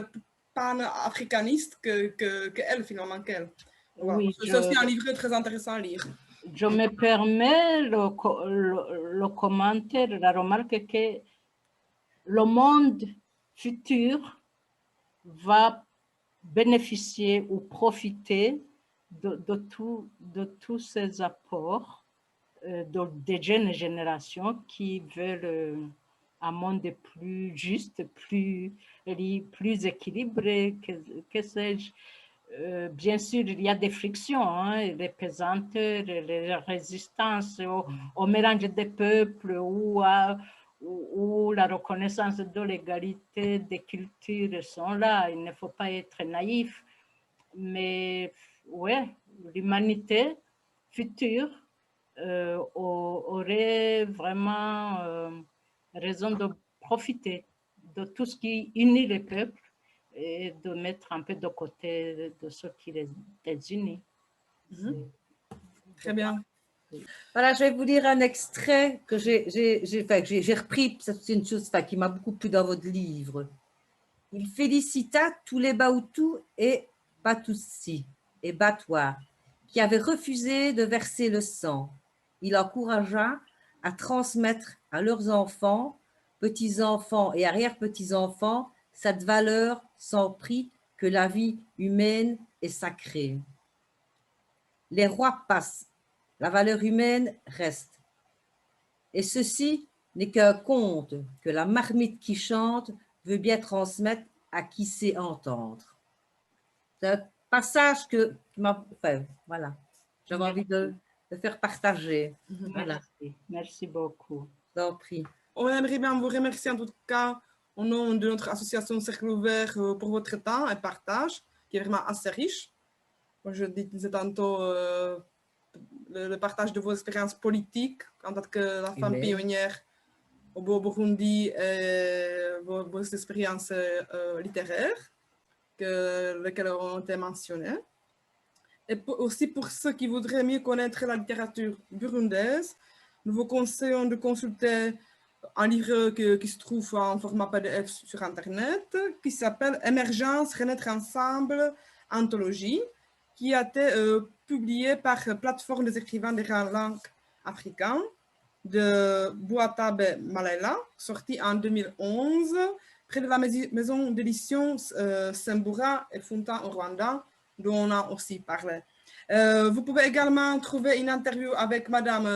pan-africanistes qu'elle, finalement, qu'elle. Oui, c'est aussi un livre très intéressant à lire. Je me permets le commentaire, la remarque que le monde futur va bénéficier ou profiter de tous ces apports des jeunes générations qui veulent un monde plus juste, plus équilibré, que sais-je. Bien sûr, il y a des frictions, hein, les pesanteurs, les résistances au mélange des peuples ou la reconnaissance de l'égalité des cultures sont là. Il ne faut pas être naïf. Mais ouais, l'humanité future aurait vraiment raison de profiter de tout ce qui unit les peuples et de mettre un peu de côté de ce qui les unit. Très bien. Voilà, je vais vous lire un extrait que j'ai repris, c'est une chose qui m'a beaucoup plu dans votre livre. Il félicita tous les Bahutus et Batusi et Batois qui avaient refusé de verser le sang. Il encouragea à transmettre à leurs enfants, petits-enfants et arrière-petits-enfants cette valeur sans prix que la vie humaine est sacrée. Les rois passent, la valeur humaine reste. Et ceci n'est qu'un conte que la marmite qui chante veut bien transmettre à qui sait entendre. C'est un passage que voilà, j'avais envie de faire partager. Voilà. Merci beaucoup. Je vous en prie. On aimerait bien vous remercier en tout cas au nom de notre association Cercle Ouvert pour votre temps et partage, qui est vraiment assez riche. Je disais tantôt le partage de vos expériences politiques en tant que la femme pionnière au Burundi et vos expériences littéraires, lesquelles ont été mentionnées. Et aussi pour ceux qui voudraient mieux connaître la littérature burundaise, nous vous conseillons de consulter un livre qui se trouve en format PDF sur Internet, qui s'appelle « Émergence, renaître ensemble, anthologie », qui a été publié par Plateforme des écrivains des langues africaines de Boatabe Malela, sorti en 2011, près de la maison d'édition Sembura et Funta au Rwanda, dont on a aussi parlé. Vous pouvez également trouver une interview avec Madame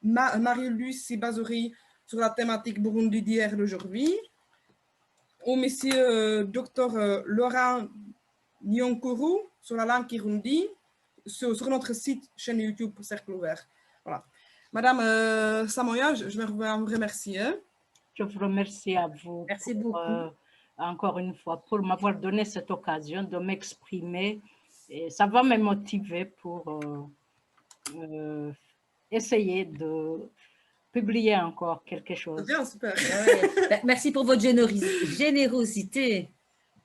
Marie-Lucie Bazouri sur la thématique Burundi d'hier et d'aujourd'hui, ou Monsieur Dr Laurent Nyonkuru sur la langue kirundi, sur notre site, chaîne YouTube Cercle Ouvert. Voilà. Madame Samoya, je vais vous remercier. Je vous remercie à vous. Merci beaucoup. Encore une fois, pour m'avoir donné cette occasion de m'exprimer. Et ça va me motiver pour essayer de publier encore quelque chose. Bien, super. Ouais. Merci pour votre générosité.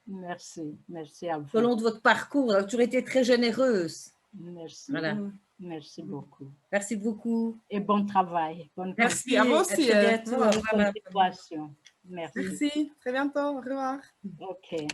Merci, merci à vous. Selon de votre parcours, vous avez toujours été très généreuse. Merci, Voilà. Merci beaucoup. Merci beaucoup. Et bon travail. Bonne Merci à vous aussi. À très bientôt. Au revoir, madame. continuation. Merci. Merci, très bientôt, au revoir. OK.